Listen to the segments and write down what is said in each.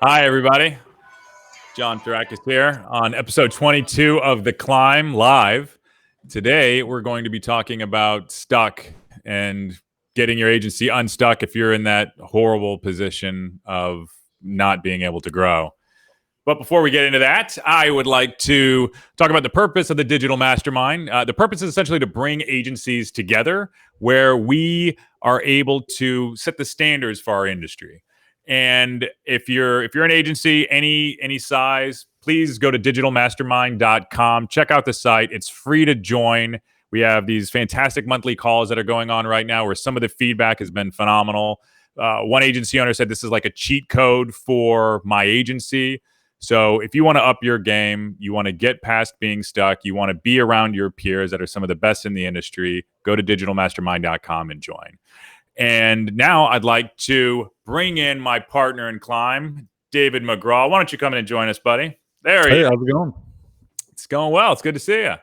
Hi, everybody. John Thurakis here on episode 22 of The Climb Live. Today, we're going to be talking about stuck and getting your agency unstuck if you're in that horrible position of not being able to grow. But before we get into that, I would like to talk about the purpose of the Digital Mastermind. The purpose is essentially to bring agencies together where we are able to set the standards for our industry. And if you're an agency, any size, please go to digitalmastermind.com. Check out the site. It's free to join. We have these fantastic monthly calls that are going on right now where some of the feedback has been phenomenal. One agency owner said this is like a cheat code for my agency. So if you want to up your game, you want to get past being stuck, you want to be around your peers that are some of the best in the industry, go to digitalmastermind.com and join. And now I'd like to bring in my partner in climb, David McGraw. Why don't you come in and join us, buddy? There he Hey, is. how's it going? It's going well. It's good to see you.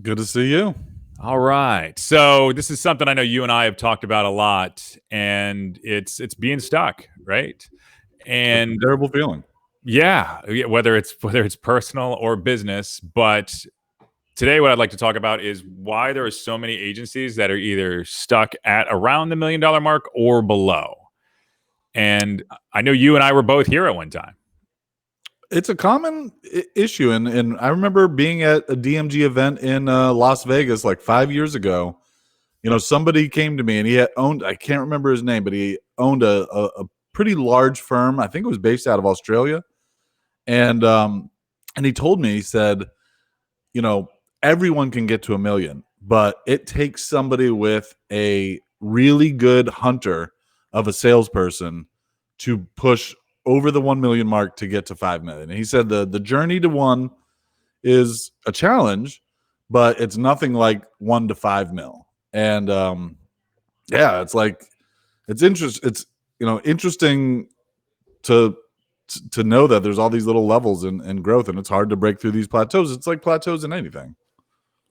Good to see you. All right. So this is something I know you and I have talked about a lot, and it's being stuck, right? And Terrible feeling. yeah, whether it's personal or business, but today what I'd like to talk about is why there are so many agencies that are either stuck at around the $1 million mark or below. And I know you and I were both here at one time. It's a common issue, and I remember being at a DMG event in Las Vegas like 5 years ago. You know, somebody came to me and he had owned, I can't remember his name, but he owned a pretty large firm. I think it was based out of Australia. And he told me, he said, you know, everyone can get to $1 million, but it takes somebody with a really good hunter of a salesperson to push over the 1 million mark to get to 5 million. And he said the journey to 1 is a challenge, but it's nothing like 1 to 5 mil. And yeah, it's like it's interesting to know that there's all these little levels in growth, and it's hard to break through these plateaus. It's like plateaus in anything.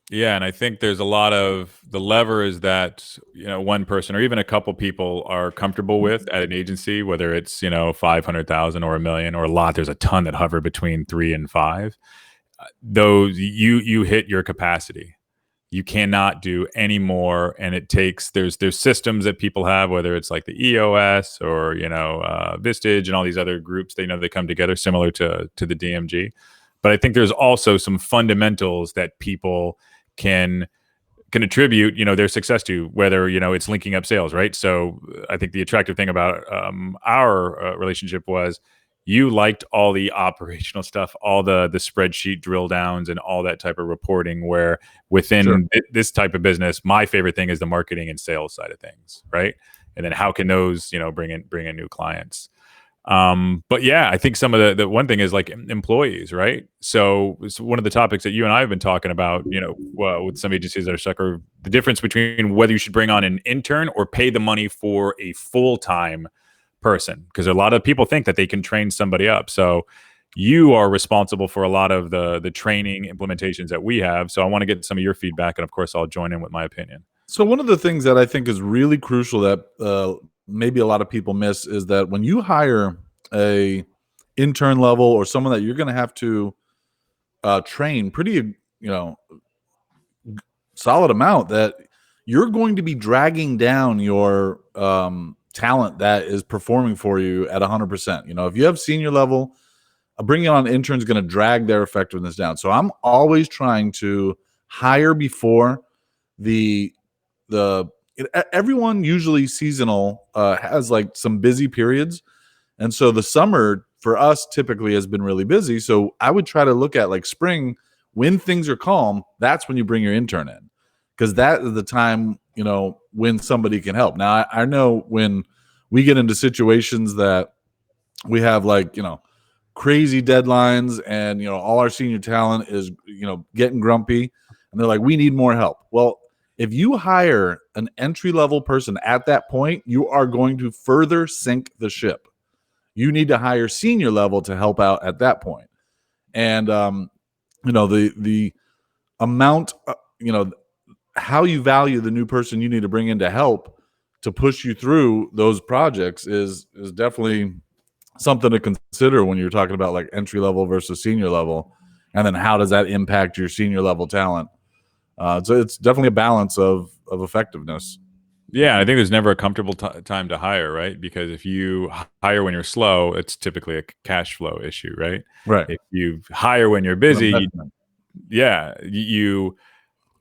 Yeah, and I think there's a lot of the lever is that, one person or even a couple people are comfortable with at an agency, whether it's, 500,000 or $1 million or a lot. There's a ton that hover between 3 and 5. Those you hit your capacity. You cannot do any more, and it takes there's systems that people have, whether it's like the EOS or Vistage and all these other groups. They come together similar to the DMG, but I think there's also some fundamentals that people can attribute their success to, whether it's linking up sales, right? So I think the attractive thing about our relationship was you liked all the operational stuff, all the spreadsheet drill downs and all that type of reporting, where within Sure. this type of business, my favorite thing is the marketing and sales side of things, right? And then how can those bring in new clients. But yeah, I think some of the one thing is like employees, right? So it's one of the topics that you and I have been talking about, with some agencies that are stuck, are the difference between whether you should bring on an intern or pay the money for a full-time person, because a lot of people think that they can train somebody up. So you are responsible for a lot of the training implementations that we have. So I want to get some of your feedback, and of course, I'll join in with my opinion. So one of the things that I think is really crucial that maybe a lot of people miss is that when you hire a intern level or someone that you're going to have to train pretty, solid amount, that you're going to be dragging down your talent that is performing for you at 100%. If you have senior level, bringing on interns is going to drag their effectiveness down. So I'm always trying to hire before the everyone, usually seasonal, has like some busy periods, and so the summer for us typically has been really busy. So I would try to look at like spring, when things are calm. That's when you bring your intern in, because that is the time when somebody can help. Now I know when we get into situations that we have like crazy deadlines, and all our senior talent is getting grumpy, and they're like, we need more help. Well, if you hire an entry-level person at that point, you are going to further sink the ship. You need to hire senior level to help out at that point. And the amount, how you value the new person you need to bring in to help to push you through those projects is definitely something to consider when you're talking about like entry level versus senior level, and then how does that impact your senior level talent. So it's definitely a balance of effectiveness. Yeah, I think there's never a comfortable time to hire, right? Because if you hire when you're slow, it's typically a cash flow issue, right? Right. If you hire when you're busy, you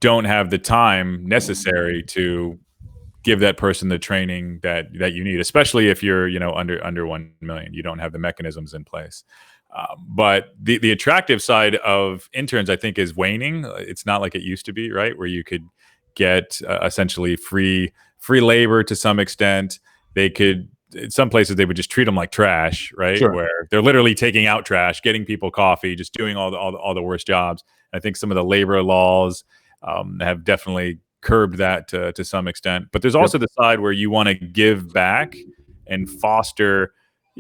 don't have the time necessary to give that person the training that you need, especially if you're under 1 million. You don't have the mechanisms in place. But the attractive side of interns, I think, is waning. It's not like it used to be, right? Where you could get essentially free labor to some extent. They could, in some places, they would just treat them like trash, right? Sure. Where they're literally taking out trash, getting people coffee, just doing all the worst jobs. I think some of the labor laws have definitely curbed that to some extent. But there's also the side where you want to give back and foster,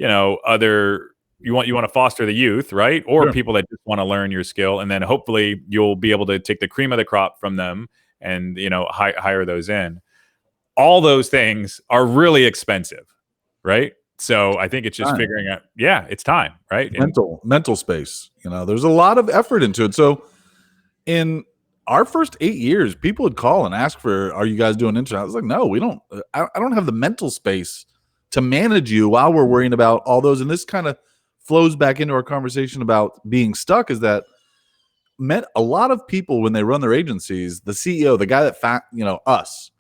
other. You want to foster the youth, right? Or people that just want to learn your skill, and then hopefully you'll be able to take the cream of the crop from them and hire those in. All those things are really expensive, right? So I think it's just figuring out, it's time, right? Mental space. There's a lot of effort into it. So in our first 8 years, people would call and ask for, "Are you guys doing intern?" I was like, "No, we don't. I don't have the mental space to manage you while we're worrying about all those." And this kind of flows back into our conversation about being stuck, is that a lot of people, when they run their agencies, the CEO, the guy that us,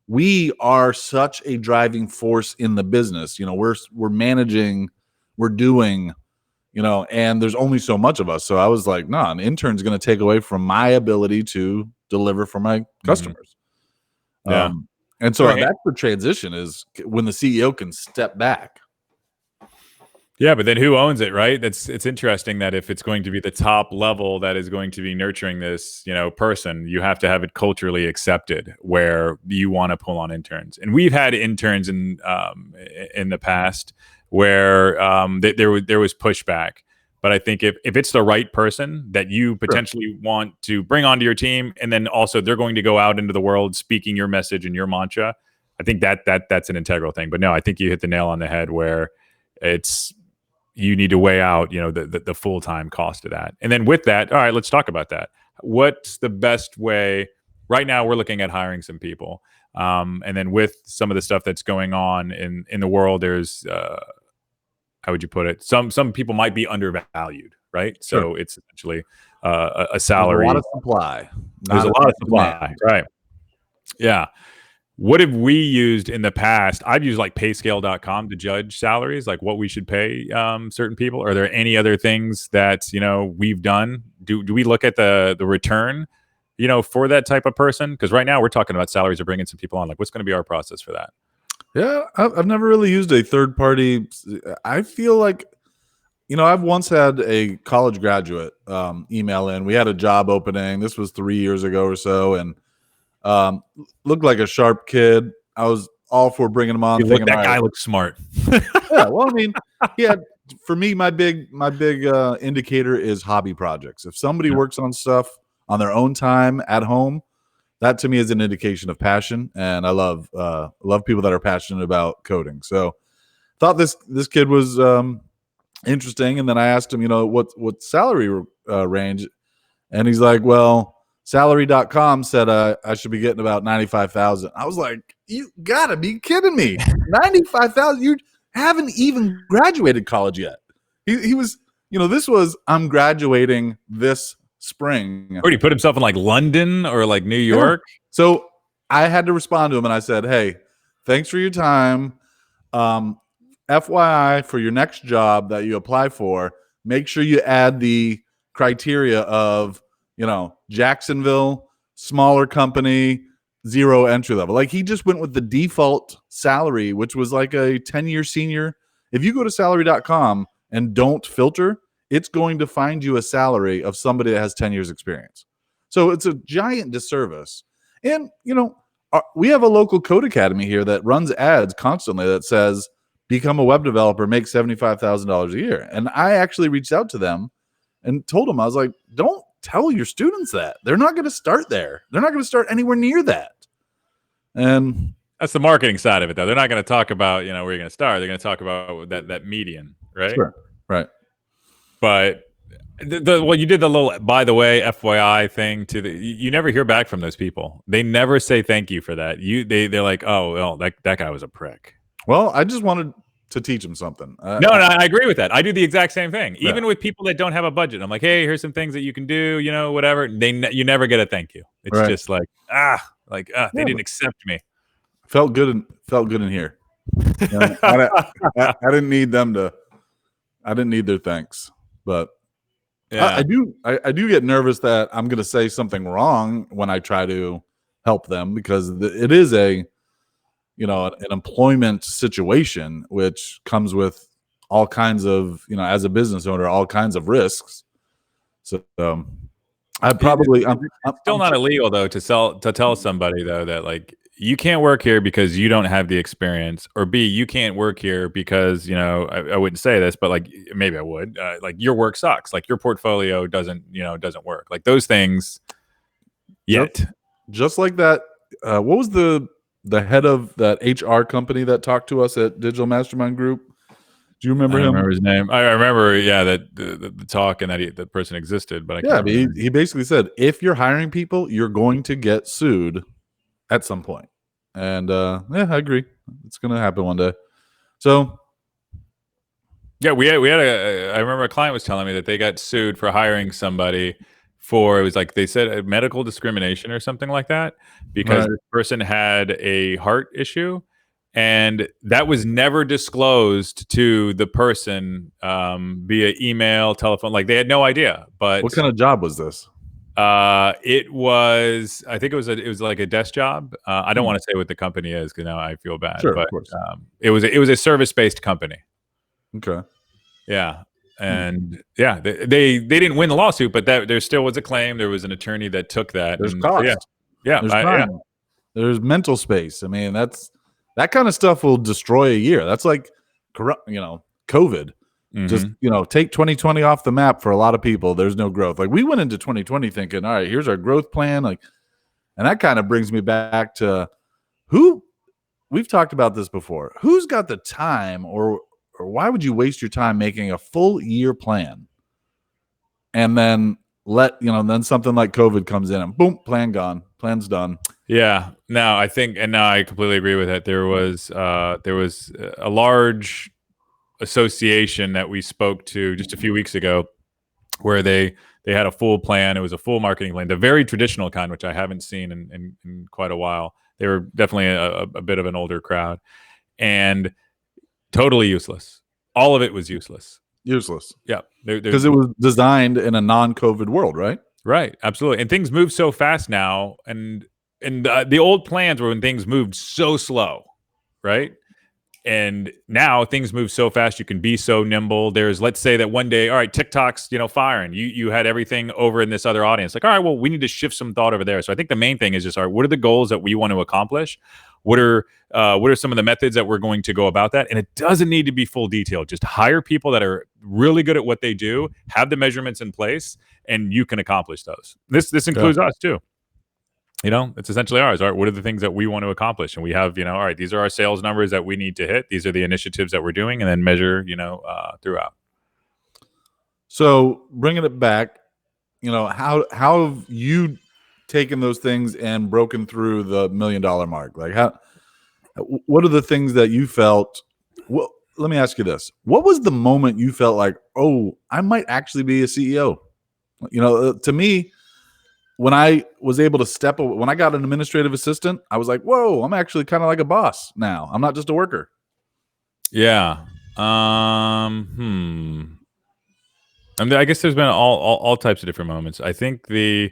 we are such a driving force in the business. We're managing, we're doing, and there's only so much of us. So I was like, an intern's going to take away from my ability to deliver for my customers. Yeah. And so that's the transition, is when the CEO can step back. Yeah, but then who owns it, right? It's interesting that if it's going to be the top level that is going to be nurturing this, person, you have to have it culturally accepted where you want to pull on interns. And we've had interns in the past where there was pushback. But I think if it's the right person that you potentially want to bring onto your team, and then also they're going to go out into the world speaking your message and your mantra, I think that's an integral thing. But no, I think you hit the nail on the head where you need to weigh out, the full-time cost of that. And then with that, all right, let's talk about that. What's the best way? Right now, we're looking at hiring some people. And then with some of the stuff that's going on in the world, there's, how would you put it? Some people might be undervalued, right? So it's essentially a salary. There's a lot of supply. There's a lot of supply, right? Yeah. What have we used in the past? I've used like payscale.com to judge salaries, like what we should pay certain people. Are there any other things that, we've done? Do we look at the return, for that type of person? Because right now we're talking about salaries of bringing some people on. Like, what's going to be our process for that? Yeah, I've never really used a third party. I feel like, I've once had a college graduate email in. We had a job opening. This was 3 years ago or so. And looked like a sharp kid. I was all for bringing him on. That guy looks smart. Yeah, well, I mean, for me, my big indicator is hobby projects. If somebody works on stuff on their own time at home, that to me is an indication of passion. And I love people that are passionate about coding. So thought this kid was interesting. And then I asked him, what salary range, and he's like, well, salary.com said I should be getting about 95,000. I was like, you gotta be kidding me. 95,000? You haven't even graduated college yet. He was, this was, I'm graduating this spring. Or he put himself in like London or like New York. Yeah. So I had to respond to him and I said, hey, thanks for your time. FYI, for your next job that you apply for, make sure you add the criteria of, Jacksonville, smaller company, 0 entry level. Like, he just went with the default salary, which was like a 10-year senior. If you go to salary.com and don't filter, it's going to find you a salary of somebody that has 10 years experience. So it's a giant disservice. And, we have a local code academy here that runs ads constantly that says, become a web developer, make $75,000 a year. And I actually reached out to them and told them, I was like, don't tell your students that. They're not going to start there. They're not going to start anywhere near that. And That's the marketing side of it, though. They're not going to talk about, where you're going to start. They're going to talk about that median, right? Sure. Right. But well, you did the little, by the way, FYI thing to you never hear back from those people. They never say thank you for that. They're like, oh, well, that guy was a prick. Well, I just wanted to teach him something. No, I agree with that. I do the exact same thing. Yeah. Even with people that don't have a budget, I'm like, hey, here's some things that you can do, whatever. You never get a thank you. It's Right. just like, they didn't accept me. Felt good in here. I didn't need them to. I didn't need their thanks, but yeah. I do get nervous that I'm going to say something wrong when I try to help them, because it is an employment situation, which comes with all kinds of, as a business owner, all kinds of risks. So I'm still not illegal though to tell somebody though that like you can't work here because you don't have the experience, or B, you can't work here because I wouldn't say this, but like maybe I would, like your work sucks, like your portfolio doesn't work, like those things. Yet, just like that. What was the head of that HR company that talked to us at Digital Mastermind Group? Do you remember him? I remember his name. I remember, that the talk and that that person existed, but I can't remember. He basically said, if you're hiring people, you're going to get sued at some point. And I agree. It's going to happen one day. So yeah, we had I remember a client was telling me that they got sued for hiring somebody for, it was like they said medical discrimination or something like that, because this person had a heart issue. And that was never disclosed to the person via email, telephone. Like they had no idea. But what kind of job was this? It was, I think it was like a desk job. I don't want to say what the company is because now I feel bad. Sure, but of course. It was a service-based company. Okay. Yeah. And they didn't win the lawsuit, but there still was a claim. There was an attorney that took that. There's cost. Yeah. There's mental space. I mean, that kind of stuff will destroy a year. That's like, COVID. Mm-hmm. Just, take 2020 off the map for a lot of people. There's no growth. Like we went into 2020 thinking, all right, here's our growth plan. Like, and that kind of brings me back to we've talked about this before. Who's got the time, or why would you waste your time making a full year plan and then then something like COVID comes in and boom, plan gone, plan's done. Yeah. Now I think, and now I completely agree with that. There was a large association that we spoke to just a few weeks ago, where they had a full plan. It was a full marketing plan, the very traditional kind, which I haven't seen in quite a while. They were definitely a bit of an older crowd, and totally useless. All of it was useless. Yeah, because it was designed in a non-COVID world, right? Right, absolutely. And things move so fast now, and the old plans were when things moved so slow, right? And now things move so fast, you can be so nimble. There's, let's say that one day, all right, TikTok's firing. You had everything over in this other audience. Like, all right, well, we need to shift some thought over there. So I think the main thing is just, all right, what are the goals that we want to accomplish? What are some of the methods that we're going to go about that? And it doesn't need to be full detail. Just hire people that are really good at what they do, have the measurements in place, and you can accomplish those. This includes us too. It's essentially ours. All right, what are the things that we want to accomplish? And we have, all right, these are our sales numbers that we need to hit. These are the initiatives that we're doing, and then measure, throughout. So bringing it back, how have you taken those things and broken through the $1 million mark? Like what are the things that you felt? Well, let me ask you this. What was the moment you felt like, oh, I might actually be a CEO? To me, when I was able to step away, when I got an administrative assistant, I was like, whoa, I'm actually kind of like a boss now. I'm not just a worker. Yeah. I mean, I guess there's been all types of different moments. I think the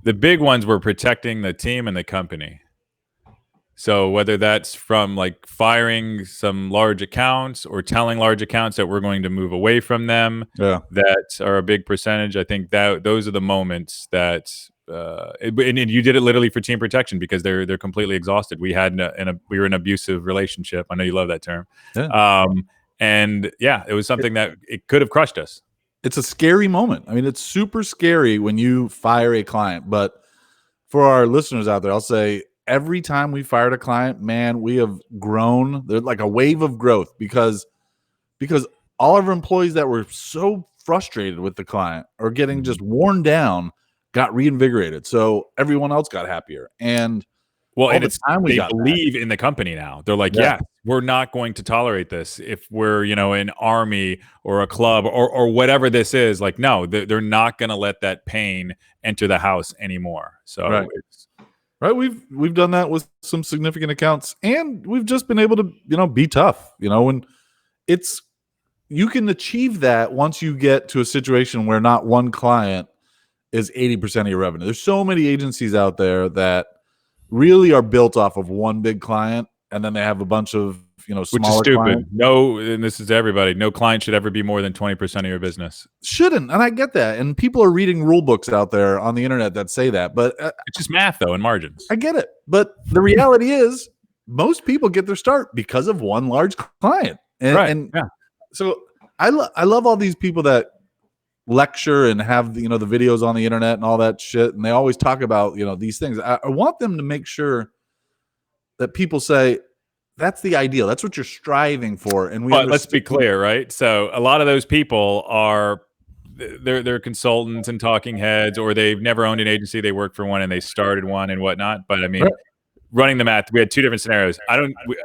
big ones were protecting the team and the company. So whether that's from like firing some large accounts or telling large accounts that we're going to move away from them, that are a big percentage. I think that those are the moments that, and you did it literally for team protection, because they're completely exhausted. We had we were in an abusive relationship. I know you love that term. Yeah. And it was something that it could have crushed us. It's a scary moment. I mean, it's super scary when you fire a client, but for our listeners out there, I'll say, every time we fired a client, man, we have grown. There's like a wave of growth because all of our employees that were so frustrated with the client or getting just worn down got reinvigorated. So everyone else got happier. And well, all and the it's time we they got believe in the company now. They're like, Yeah. yeah, we're not going to tolerate this if we're, an army or a club or whatever this is. Like, no, they're not going to let that pain enter the house anymore. So Right. Right. We've done that with some significant accounts, and we've just been able to, be tough, when you can achieve that once you get to a situation where not one client is 80% of your revenue. There's so many agencies out there that really are built off of one big client, and then they have a bunch of, smaller which is stupid. clients. No, and this is to everybody. No client should ever be more than 20% of your business. Shouldn't, and I get that. And people are reading rule books out there on the internet that say that, but it's just math, though, and margins. I get it. But the reality is, most people get their start because of one large client. And so I love all these people that lecture and have the videos on the internet and all that shit, and they always talk about these things. I want them to make sure that people say that's the ideal, that's what you're striving for. And but let's be clear, right? So a lot of those people are they're consultants and talking heads, or they've never owned an agency, they worked for one and they started one and whatnot. But I mean, running the math, we had two different scenarios.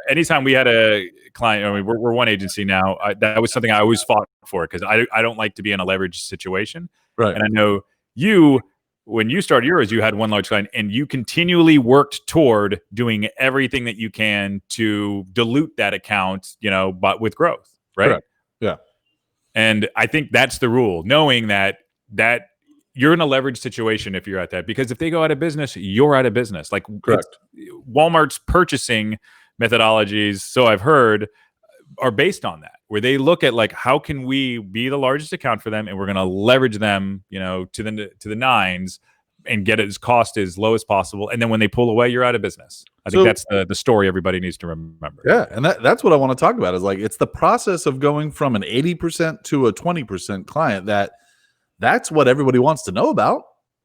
Anytime we had a client, I mean, we're one agency now. That was something I always fought for, because I don't like to be in a leverage situation. Right. And I know when you started yours, you had one large client, and you continually worked toward doing everything that you can to dilute that account, but with growth, right? Correct. Yeah. And I think that's the rule, knowing that you're in a leverage situation if you're at that, because if they go out of business, you're out of business. Like, correct. Walmart's purchasing methodologies, so I've heard, are based on that, where they look at like, how can we be the largest account for them, and we're going to leverage them, to the nines, and get its cost as low as possible. And then when they pull away, you're out of business. I think that's the story everybody needs to remember. Yeah, and that's what I want to talk about, is like, it's the process of going from an 80% to a 20% client that's what everybody wants to know about.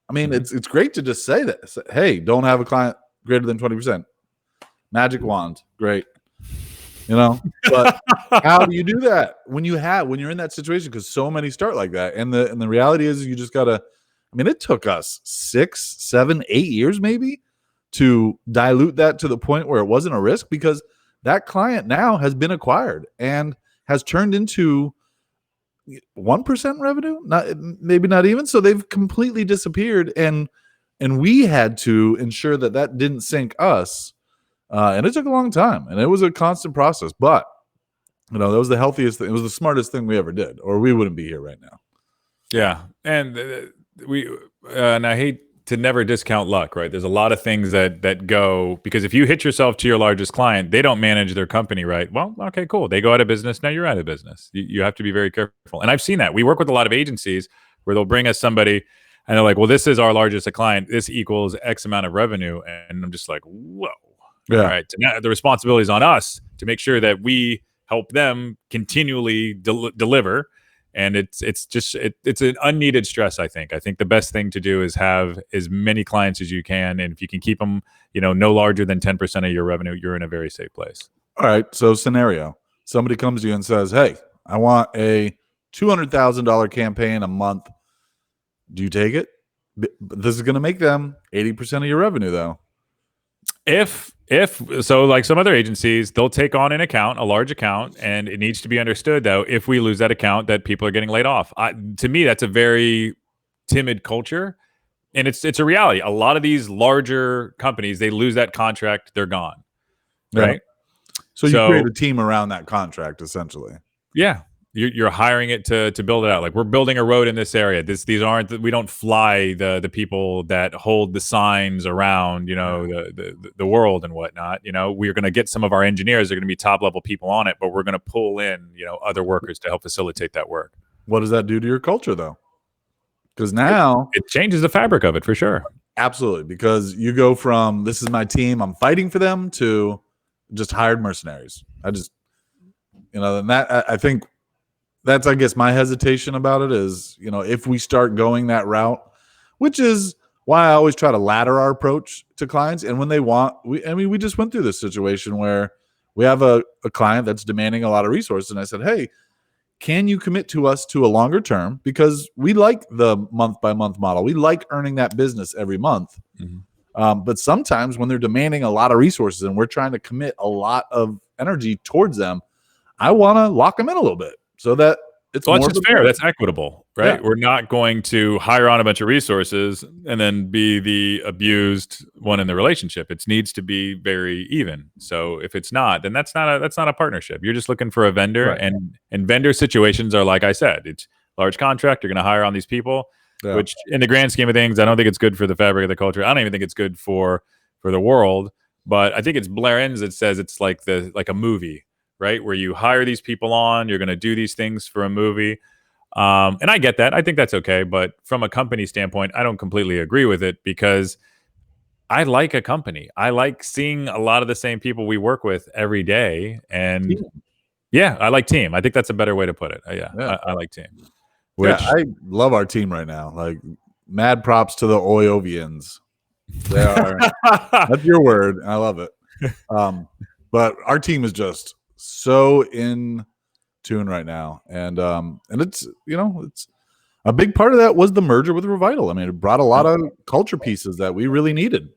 I mean, it's great to just say that, hey, don't have a client greater than 20%. Magic wand, great. But how do you do that when you're in that situation? Because so many start like that. And the reality is, you just gotta, I mean, it took us 6, 7, 8 years maybe to dilute that to the point where it wasn't a risk, because that client now has been acquired and has turned into 1% revenue, maybe not even. So they've completely disappeared, and we had to ensure that didn't sink us. And it took a long time, and it was a constant process, but that was the healthiest thing. It was the smartest thing we ever did, or we wouldn't be here right now. Yeah. And and I hate to never discount luck, right? There's a lot of things that go, because if you hit yourself to your largest client, they don't manage their company right. Well, okay, cool. They go out of business. Now you're out of business. You have to be very careful. And I've seen that. We work with a lot of agencies where they'll bring us somebody and they're like, well, this is our largest client. This equals X amount of revenue. And I'm just like, whoa. Yeah. All right. So now the responsibility is on us to make sure that we help them continually deliver. And it's an unneeded stress. I think the best thing to do is have as many clients as you can, and if you can keep them, no larger than 10% of your revenue, you're in a very safe place. All right. So scenario: somebody comes to you and says, "Hey, I want a $200,000 campaign a month. Do you take it? This is going to make them 80% of your revenue, though." If so, like some other agencies, they'll take on an account, a large account, and it needs to be understood, though, if we lose that account, that people are getting laid off. To me, that's a very timid culture, and it's a reality. A lot of these larger companies, they lose that contract, they're gone, right? So you create a team around that contract, essentially. Yeah. You're hiring it to build it out. Like, we're building a road in this area. We don't fly the people that hold the signs around, the world and whatnot. We're going to get some of our engineers. They're going to be top level people on it, but we're going to pull in, other workers to help facilitate that work. What does that do to your culture, though? Because now it changes the fabric of it, for sure. Absolutely. Because you go from, this is my team, I'm fighting for them, to just hired mercenaries. And that, I think, I guess my hesitation about it is, if we start going that route, which is why I always try to ladder our approach to clients. And when they want, we just went through this situation where we have a client that's demanding a lot of resources. And I said, hey, can you commit to us to a longer term? Because we like the month by month model. We like earning that business every month. But sometimes when they're demanding a lot of resources and we're trying to commit a lot of energy towards them, I want to lock them in a little bit so that it's well, more that's just fair. That's equitable, right? Yeah. We're not going to hire on a bunch of resources and then be the abused one in the relationship. It needs to be very even. So if it's not, then that's not a partnership. You're just looking for a vendor, Right. and vendor situations are, like I said, it's large contract. You're going to hire on these people, which in the grand scheme of things, I don't think it's good for the fabric of the culture. I don't even think it's good for the world. But I think it's Blair Enns that says it's like a movie, right? Where you hire these people on, you're going to do these things for a movie. And I get that. I think that's okay. But from a company standpoint, I don't completely agree with it because I like a company. I like seeing a lot of the same people we work with every day. And yeah, I like team. I think that's a better way to put it. I like team. I love our team right now. Like, mad props to the Oyovians. They are, that's your word. I love it. But our team is just so in tune right now, and it's it's a big part of that was the merger with Revital. I mean, it brought a lot of culture pieces that we really needed.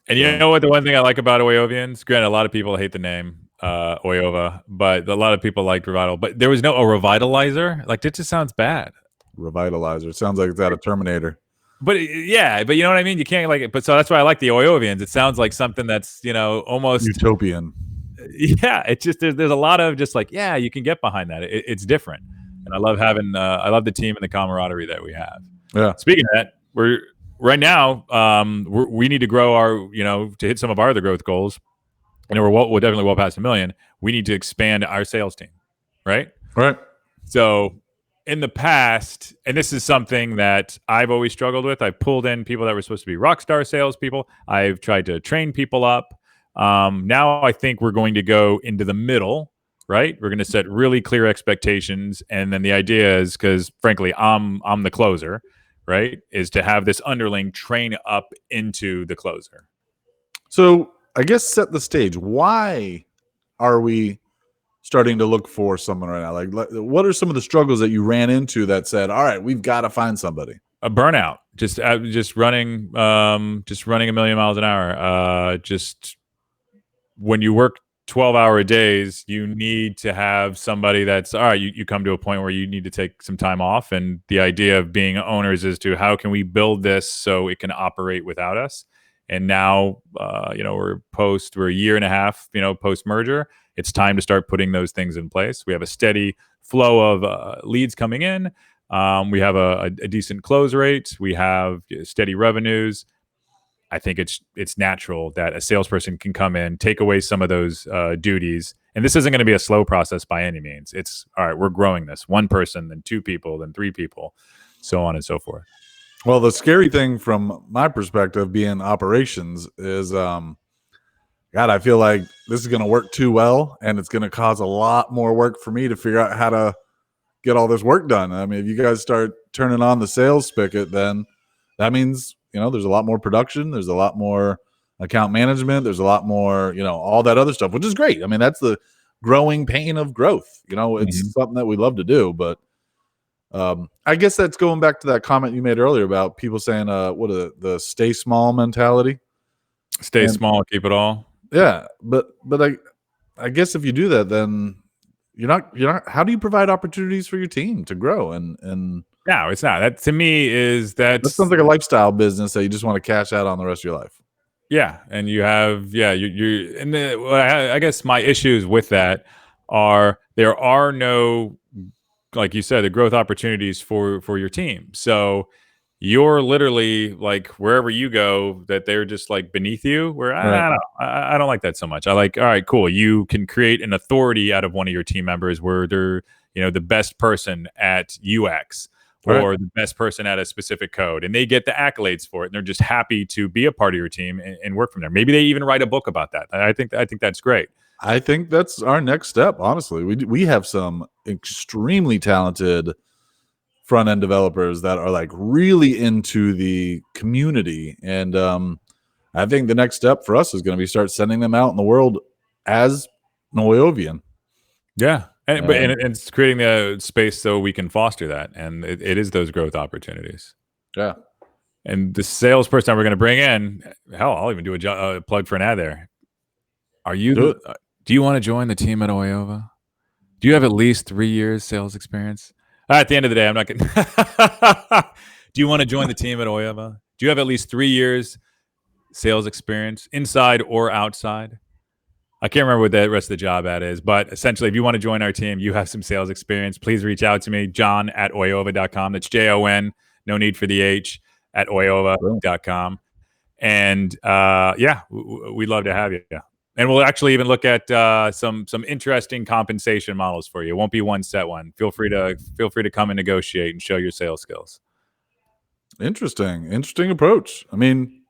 And you know what? The one thing I like about Oyovians, granted, a lot of people hate the name Oyova, but a lot of people liked Revital. But there was no revitalizer. Like, it just sounds bad. Revitalizer. It sounds like it's out of Terminator. But yeah, but you know what I mean? You can't like it. But so that's why I like the Oyovians. It sounds like something that's, almost utopian. Yeah, it's just there's a lot of just like, yeah, you can get behind that. It's different, and I love having I love the team and the camaraderie that we have. Yeah. Speaking of that, we're right now we need to grow our to hit some of our other growth goals, and we're definitely well past 1 million. We need to expand our sales team, right? Right. So in the past, and this is something that I've always struggled with, I've pulled in people that were supposed to be rock star salespeople. I've tried to train people up. Now I think we're going to go into the middle, right? We're going to set really clear expectations. And then the idea is, because frankly, I'm the closer, right? Is to have this underling train up into the closer. So I guess set the stage. Why are we starting to look for someone right now? Like, what are some of the struggles that you ran into that said, all right, we've got to find somebody? A burnout, just running 1 million miles an hour. Just when you work 12-hour days, you need to have somebody that's all right. You come to a point where you need to take some time off. And the idea of being owners is to how can we build this so it can operate without us? And now, we're a year and a half, post merger. It's time to start putting those things in place. We have a steady flow of leads coming in. We have a decent close rate. We have steady revenues. I think it's natural that a salesperson can come in, take away some of those duties. And this isn't going to be a slow process by any means. It's all right, we're growing this. 1 person, then 2 people, then 3 people, so on and so forth. Well, the scary thing from my perspective being operations is, God, I feel like this is going to work too well, and it's going to cause a lot more work for me to figure out how to get all this work done. I mean, if you guys start turning on the sales spigot, then that means, there's a lot more production. There's a lot more account management. There's a lot more, all that other stuff, which is great. I mean, that's the growing pain of growth. It's something that we love to do, but I guess that's going back to that comment you made earlier about people saying, the stay small mentality. Stay small, keep it all. Yeah. But I guess if you do that, then you're not, how do you provide opportunities for your team to grow? And no, it's not. That to me that sounds like a lifestyle business that you just want to cash out on the rest of your life. Yeah. And you have, and I guess my issues with that are there are no, like you said, the growth opportunities for your team. So you're literally like wherever you go that they're just like beneath you, where I don't like that so much. I like, all right, cool. You can create an authority out of one of your team members where they're, the best person at UX or the best person at a specific code, and they get the accolades for it. And they're just happy to be a part of your team and work from there. Maybe they even write a book about that. I think that's great. I think that's our next step. Honestly, we have some extremely talented front end developers that are like really into the community. And I think the next step for us is going to be start sending them out in the world as Noyovian. Yeah. And it's creating the space so we can foster that. And it is those growth opportunities. Yeah. And the salesperson we're going to bring in, hell, I'll even do a plug for an ad there. Do you want to join the team at Oyova? Do you have at least 3 years sales experience? At the end of the day, I'm not going to. Do you want to join the team at Oyova? Do you have at least 3 years sales experience, inside or outside? I can't remember what the rest of the job ad is, but essentially, if you want to join our team, you have some sales experience, please reach out to me, john@oyova.com. That's JON, no need for the H, at oyova.com. And we'd love to have you. Yeah. And we'll actually even look at some interesting compensation models for you. It won't be one set one. Feel free to come and negotiate and show your sales skills. Interesting approach. I mean,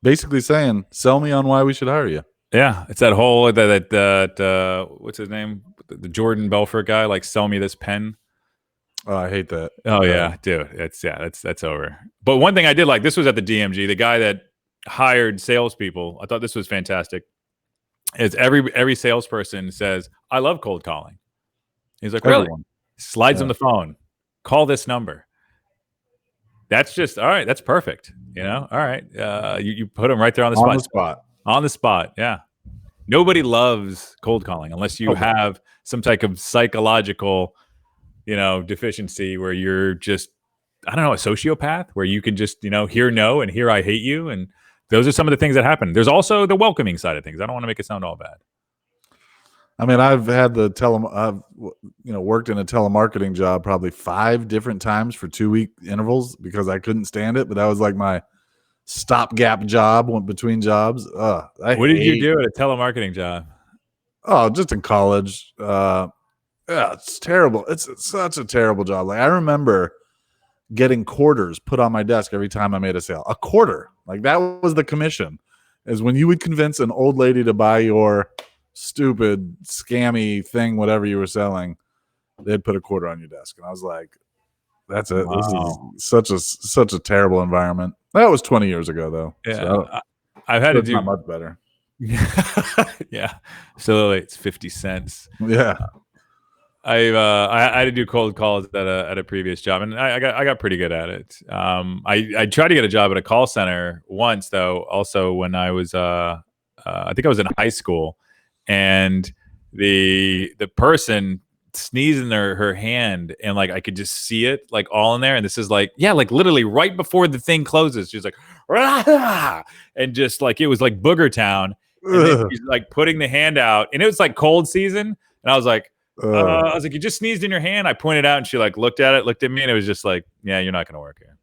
basically saying, sell me on why we should hire you. Yeah, it's that whole that what's his name, the Jordan Belfort guy, like sell me this pen. Oh, I hate that. Oh yeah, dude, that's over. But one thing I did like, this was at the DMG, the guy that hired salespeople. I thought this was fantastic. Is every salesperson says, I love cold calling. He's like, really? Slides him the phone. Call this number. That's just all right. That's perfect. All right. You put them right there on the spot. On the spot. Yeah. Nobody loves cold calling unless you have some type of psychological, deficiency where you're just, I don't know, a sociopath where you can just, hear no and hear I hate you. And those are some of the things that happen. There's also the welcoming side of things. I don't want to make it sound all bad. I mean, I've had I've worked in a telemarketing job probably 5 different times for 2-week intervals because I couldn't stand it. But that was like my stopgap job between jobs. What did you do at a telemarketing job? Oh, just in college. It's terrible. It's such a terrible job. Like I remember getting quarters put on my desk every time I made a sale. A quarter. Like that was the commission. Is when you would convince an old lady to buy your stupid scammy thing, whatever you were selling, they'd put a quarter on your desk. And I was like, that's it. Wow. This is such a terrible environment. That was 20 years ago though. Yeah. So I've had to do not much better. Yeah. So it's 50 cents. Yeah. I had to do cold calls at a previous job, and I got pretty good at it. I tried to get a job at a call center once, though. Also, when I was I think I was in high school, and the person sneezed in her hand, and like I could just see it like all in there. And this is like literally right before the thing closes, she's like, rah! And just like it was like Booger Town, and then she's like putting the hand out, and it was like cold season, and I was like, you just sneezed in your hand. I pointed out and she like looked at me and it was just like, yeah, you're not going to work here.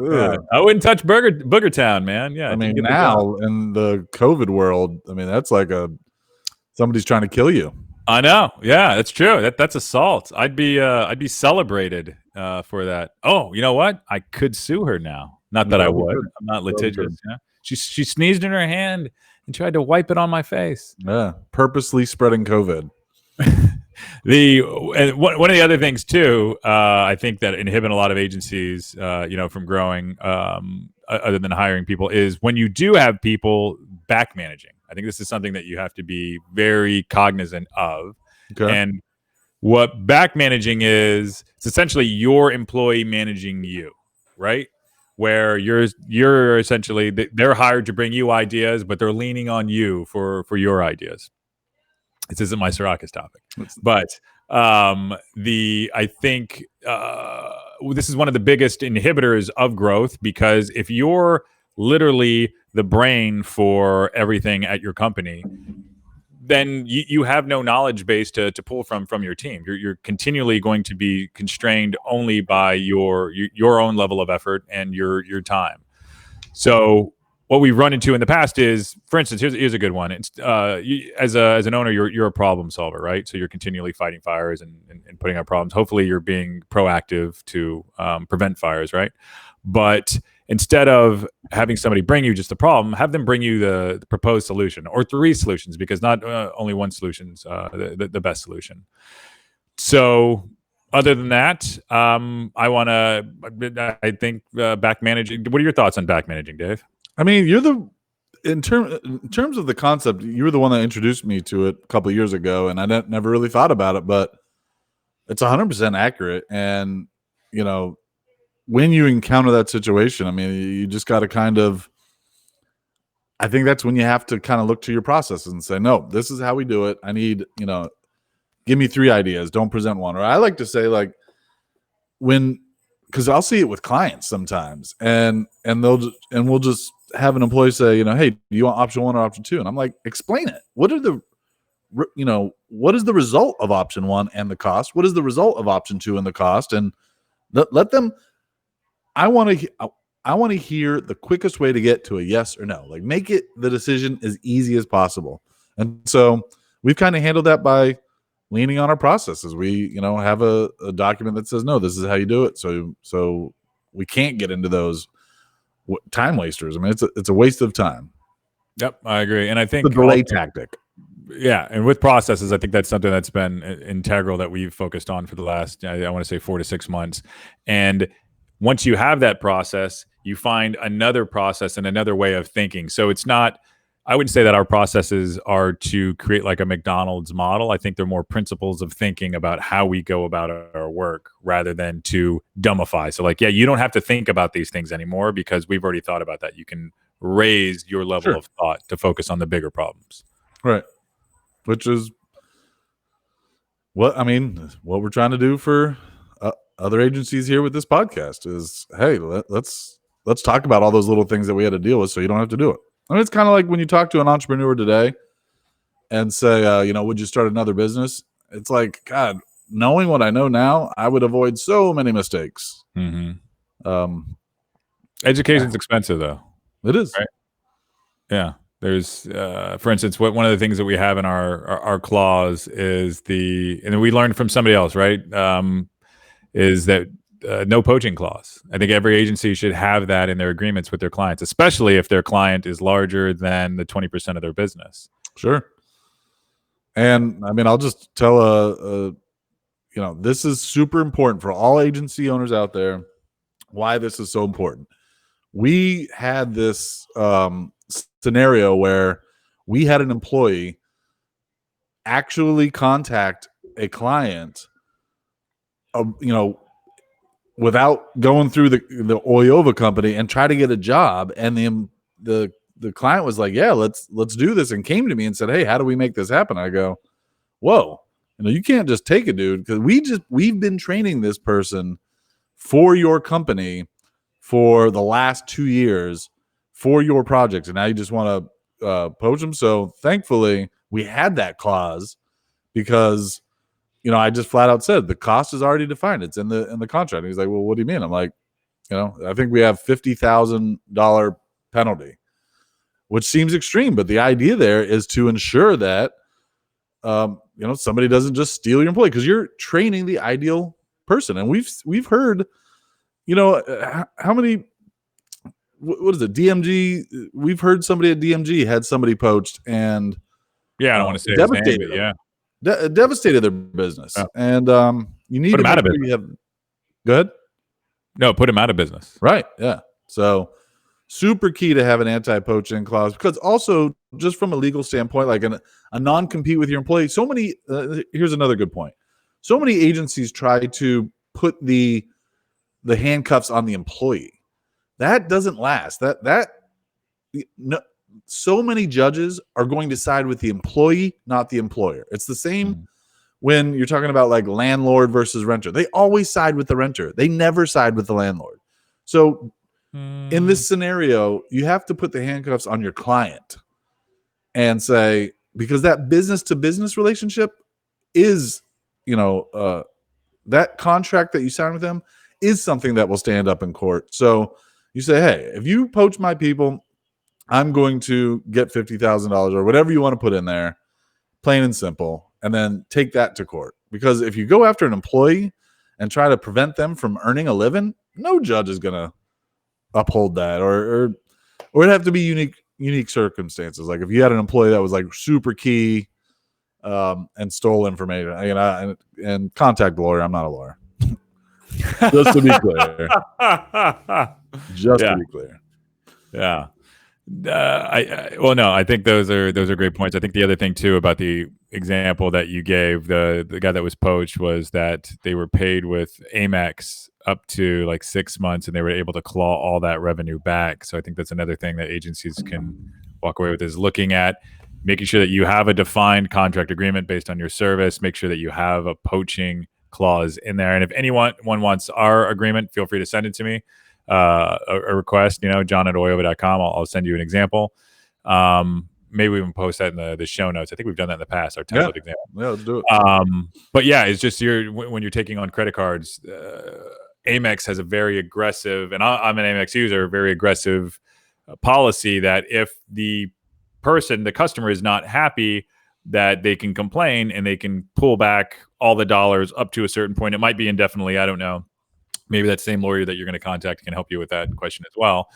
Yeah, I wouldn't touch Booger Town, man. Yeah. I mean, now in the COVID world, I mean, that's like somebody's trying to kill you. I know. Yeah, that's true. That's assault. I'd be celebrated for that. Oh, you know what? I could sue her now. Not that I would. I'm not litigious. Yeah. She sneezed in her hand and tried to wipe it on my face. Yeah, purposely spreading COVID. One of the other things too, I think that inhibit a lot of agencies, from growing, other than hiring people, is when you do have people back managing. I think this is something that you have to be very cognizant of. Okay. And what back managing is, it's essentially your employee managing you, right? Where you're essentially, they're hired to bring you ideas, but they're leaning on you for your ideas. This isn't my Sirakis topic, but I think this is one of the biggest inhibitors of growth, because if you're literally the brain for everything at your company, then you have no knowledge base to pull from your team. You're continually going to be constrained only by your own level of effort and your time. So what we've run into in the past is, for instance, here's a good one. It's as an owner, you're a problem solver, right? So you're continually fighting fires and putting out problems. Hopefully, you're being proactive to prevent fires, right? But instead of having somebody bring you just the problem, have them bring you the proposed solution, or 3 solutions, because not only one solution is the best solution. So other than that, I think back managing. What are your thoughts on back managing, Dave? I mean, in terms of the concept, you were the one that introduced me to it a couple of years ago, and I never really thought about it, but it's 100% accurate. And when you encounter that situation, I mean, you just got to I think that's when you have to kind of look to your processes and say, no, this is how we do it. I need, give me 3 ideas. Don't present one. Or I like to say, like, because I'll see it with clients sometimes, and we'll just have an employee say, hey, do you want option 1 or option 2? And I'm like, explain it. What is the result of option 1 and the cost? What is the result of option 2 and the cost? And let them. I want to hear the quickest way to get to a yes or no. Like, make it the decision as easy as possible. And so we've kind of handled that by leaning on our processes. We, have a document that says, no, this is how you do it. So we can't get into those time wasters. I mean, it's a waste of time. Yep, I agree. And I think the delay tactic. Yeah, and with processes, I think that's something that's been integral that we've focused on for the last, I want to say 4 to 6 months. And once you have that process, you find another process and another way of thinking. So it's not, I wouldn't say that our processes are to create like a McDonald's model. I think they're more principles of thinking about how we go about our work rather than to dumbify. So like, yeah, you don't have to think about these things anymore because we've already thought about that. You can raise your level of thought to focus on the bigger problems. Right. Which is what we're trying to do for other agencies here with this podcast is, hey, let's talk about all those little things that we had to deal with so you don't have to do it. I mean, it's kind of like when you talk to an entrepreneur today and say, would you start another business? It's like, God, knowing what I know now, I would avoid so many mistakes. Mm-hmm. Education's expensive, though. It is. Right? Yeah. There's, for instance, one of the things that we have in our clause is and we learned from somebody else, right? Is that no poaching clause. I think every agency should have that in their agreements with their clients, especially if their client is larger than the 20% of their business. Sure. And I mean, I'll just tell this is super important for all agency owners out there. Why this is so important. We had this scenario where we had an employee actually contact a client, without going through the Oyova company and try to get a job. And the client was like, yeah, let's do this. And came to me and said, hey, how do we make this happen? I go, whoa, you can't just take a dude, because we've been training this person for your company for the last 2 years for your projects. And now you just want to poach them. So thankfully we had that clause because, I just flat out said the cost is already defined. It's in the contract. And he's like, well, what do you mean? I'm like, I think we have $50,000 penalty, which seems extreme, but the idea there is to ensure that, somebody doesn't just steal your employee, because you're training the ideal person. And we've heard, how many, what is it? DMG. We've heard somebody at DMG had somebody poached and I don't want to say devastated. Devastated their business. Oh. And you need put to them out of business. Go ahead. No, put them out of business. Right. Yeah. So super key to have an anti-poaching clause, because also just from a legal standpoint, like a non-compete with your employee. So many. Here's another good point. So many agencies try to put the handcuffs on the employee. That doesn't last. So many judges are going to side with the employee, not the employer. It's the same when you're talking about like landlord versus renter. They always side with the renter. They never side with the landlord. So in this scenario, you have to put the handcuffs on your client and say, because that business to business relationship is, that contract that you sign with them is something that will stand up in court. So you say, hey, if you poach my people, I'm going to get $50,000 or whatever you want to put in there, plain and simple, and then take that to court. Because if you go after an employee and try to prevent them from earning a living, no judge is going to uphold that, or it'd have to be unique circumstances. Like if you had an employee that was like super key and stole information. And contact the lawyer. I'm not a lawyer. Just to be clear. Just to be clear. Yeah. I think those are great points. I think the other thing too about the example that you gave, the guy that was poached, was that they were paid with Amex up to like 6 months, and they were able to claw all that revenue back. So I think that's another thing that agencies can walk away with, is looking at making sure that you have a defined contract agreement based on your service. Make sure that you have a poaching clause in there. And if anyone wants our agreement, feel free to send it to me. A request, john@oyova.com. I'll send you an example. Maybe we can post that in the show notes. I think we've done that in the past, our template example. Yeah, let's do it. But yeah, it's just when you're taking on credit cards, Amex has a very aggressive, and I'm an Amex user, very aggressive policy that if the customer is not happy, that they can complain and they can pull back all the dollars up to a certain point. It might be indefinitely. I don't know. Maybe that same lawyer that you're going to contact can help you with that question as well.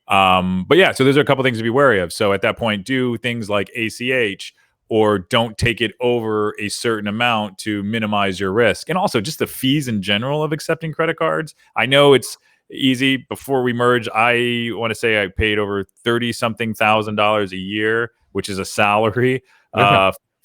But yeah, so there's a couple things to be wary of. So at that point, do things like ACH, or don't take it over a certain amount to minimize your risk. And also just the fees in general of accepting credit cards. I know it's easy. Before we merge, I want to say I paid over $30-something thousand a year, which is a salary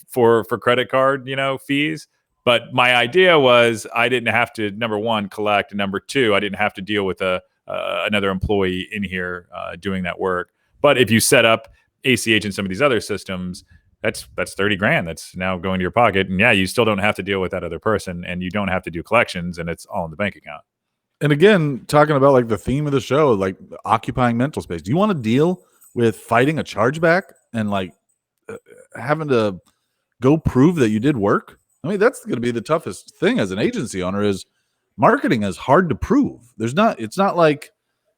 for credit card, fees. But my idea was I didn't have to, number one, collect, and number two, I didn't have to deal with another employee in here doing that work. But if you set up ACH and some of these other systems, that's $30,000 that's now going to your pocket. And yeah, you still don't have to deal with that other person, and you don't have to do collections, and it's all in the bank account. And again, talking about like the theme of the show, like occupying mental space. Do you want to deal with fighting a chargeback and like having to go prove that you did work? I mean, that's going to be the toughest thing as an agency owner. Is marketing is hard to prove. It's not like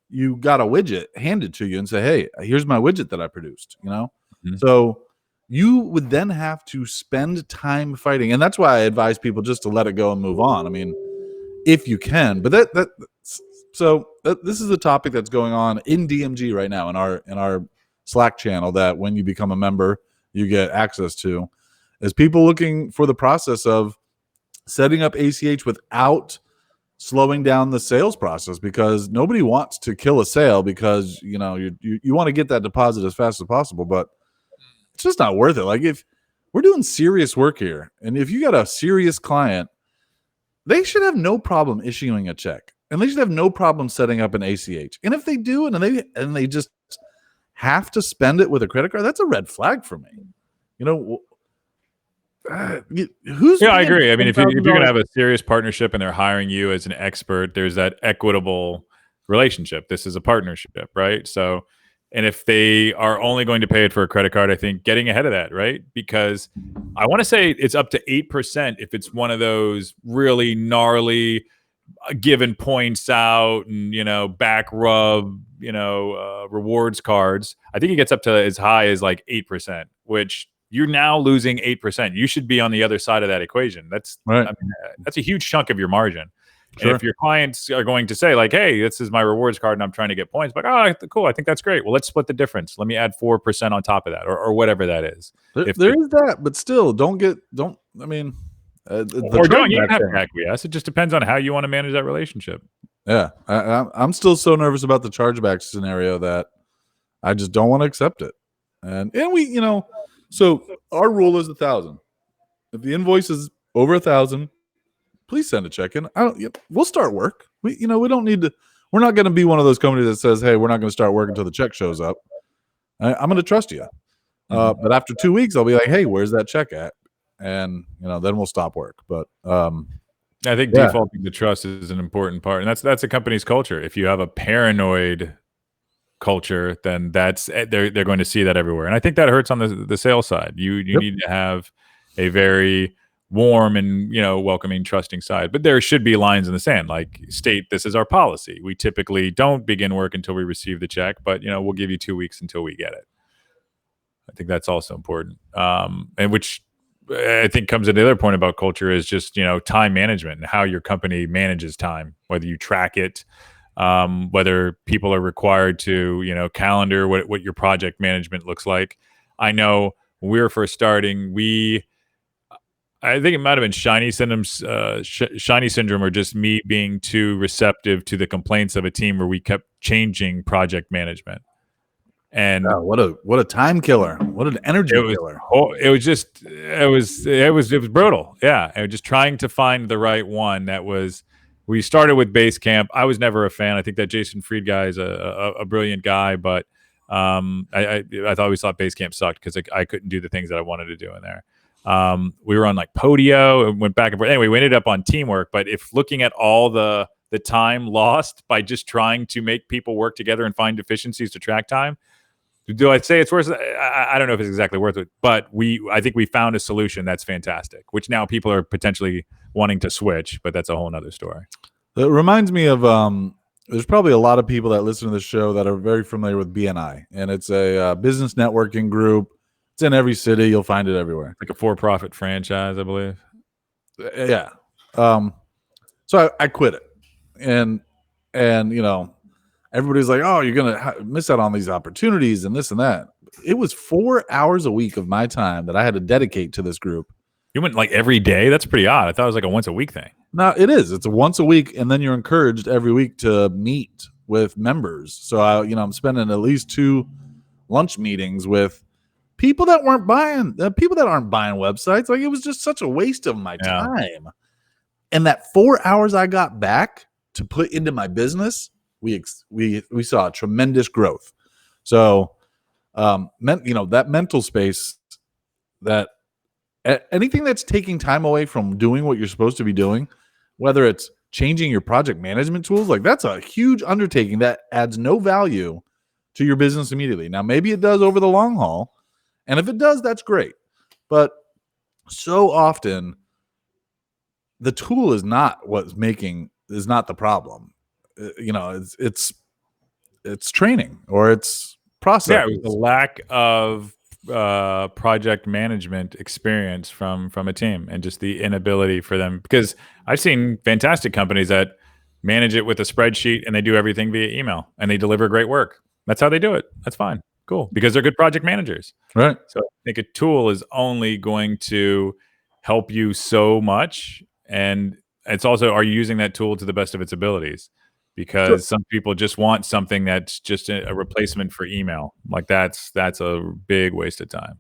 you got a widget handed to you and say, hey, here's my widget that I produced, Mm-hmm. So you would then have to spend time fighting. And that's why I advise people just to let it go and move on. I mean, if you can, but this is a topic that's going on in DMG right now in our Slack channel, that when you become a member, you get access to, is people looking for the process of setting up ACH without slowing down the sales process, because nobody wants to kill a sale because you want to get that deposit as fast as possible, but it's just not worth it. Like, if we're doing serious work here, and if you got a serious client, they should have no problem issuing a check, and they should have no problem setting up an ACH. And if they do, and they just have to spend it with a credit card, that's a red flag for me. I agree. I mean, if you're going to have a serious partnership and they're hiring you as an expert, there's that equitable relationship. This is a partnership, right? So, and if they are only going to pay it for a credit card, I think getting ahead of that, right? Because I want to say it's up to 8% if it's one of those really gnarly giving points out and, back rub, rewards cards. I think it gets up to as high as like 8%, which you're now losing 8%. You should be on the other side of that equation. That's right. That's a huge chunk of your margin. Sure. And if your clients are going to say like, hey, this is my rewards card and I'm trying to get points, like, oh, cool, I think that's great. Well, let's split the difference. Let me add 4% on top of that, or whatever that is. There is that, but still, you don't have to acquiesce. It just depends on how you want to manage that relationship. Yeah. I'm still so nervous about the chargeback scenario that I just don't want to accept it. And we, so our rule is 1,000. If the invoice is over 1,000, please send a check in. We'll start work. We don't need to. We're not going to be one of those companies that says, "Hey, we're not going to start work until the check shows up." I'm going to trust you. But after 2 weeks, I'll be like, "Hey, where's that check at?" And then we'll stop work. But I think defaulting to trust is an important part, and that's a company's culture. If you have a paranoid culture, then they're going to see that everywhere, and I think that hurts on the sales side. You need to have a very warm and welcoming, trusting side, but there should be lines in the sand, like state this is our policy. We typically don't begin work until we receive the check, but we'll give you 2 weeks until we get it. I think that's also important, and which I think comes into the other point about culture is just time management and how your company manages time, whether you track it, whether people are required to calendar what your project management looks like. I know when we were first starting, we I think it might have been shiny syndrome, or just me being too receptive to the complaints of a team where we kept changing project management. And Oh, what a time killer! What an energy killer! it was brutal. Yeah, and just trying to find the right one that was. We started with Basecamp. I was never a fan. I think that Jason Fried guy is a brilliant guy, but I always thought Basecamp sucked because I couldn't do the things that I wanted to do in there. We were on like Podio and went back and forth. Anyway, we ended up on Teamwork. But if looking at all the time lost by just trying to make people work together and find efficiencies to track time, do I say it's worth it? I don't know if it's exactly worth it, but I think we found a solution that's fantastic, which now people are potentially wanting to switch, but that's a whole nother story. It reminds me of there's probably a lot of people that listen to this show that are very familiar with BNI, and it's a business networking group. It's in every city. You'll find it everywhere. Like a for-profit franchise, I believe. Yeah. So I quit it, and everybody's like, oh, you're gonna miss out on these opportunities and this and that. It was 4 hours a week of my time that I had to dedicate to this group. You went like every day? That's pretty odd. I thought it was like a once a week thing. No, it is. It's a once a week, and then you're encouraged every week to meet with members. So I'm spending at least 2 lunch meetings with people that aren't buying websites. Like, it was just such a waste of my time. And that 4 hours I got back to put into my business, we saw tremendous growth. So, that mental space, that anything that's taking time away from doing what you're supposed to be doing, whether it's changing your project management tools, like that's a huge undertaking that adds no value to your business immediately. Now, maybe it does over the long haul. And if it does, that's great. But so often the tool is not the problem. It's training, or it's process. Yeah, it was the lack of project management experience from a team, and just the inability for them, because I've seen fantastic companies that manage it with a spreadsheet and they do everything via email and they deliver great work. That's how they do it. That's fine. Cool. Because they're good project managers. Right. So I think a tool is only going to help you so much. And it's also, are you using that tool to the best of its abilities? Because some people just want something that's just a replacement for email. Like that's a big waste of time.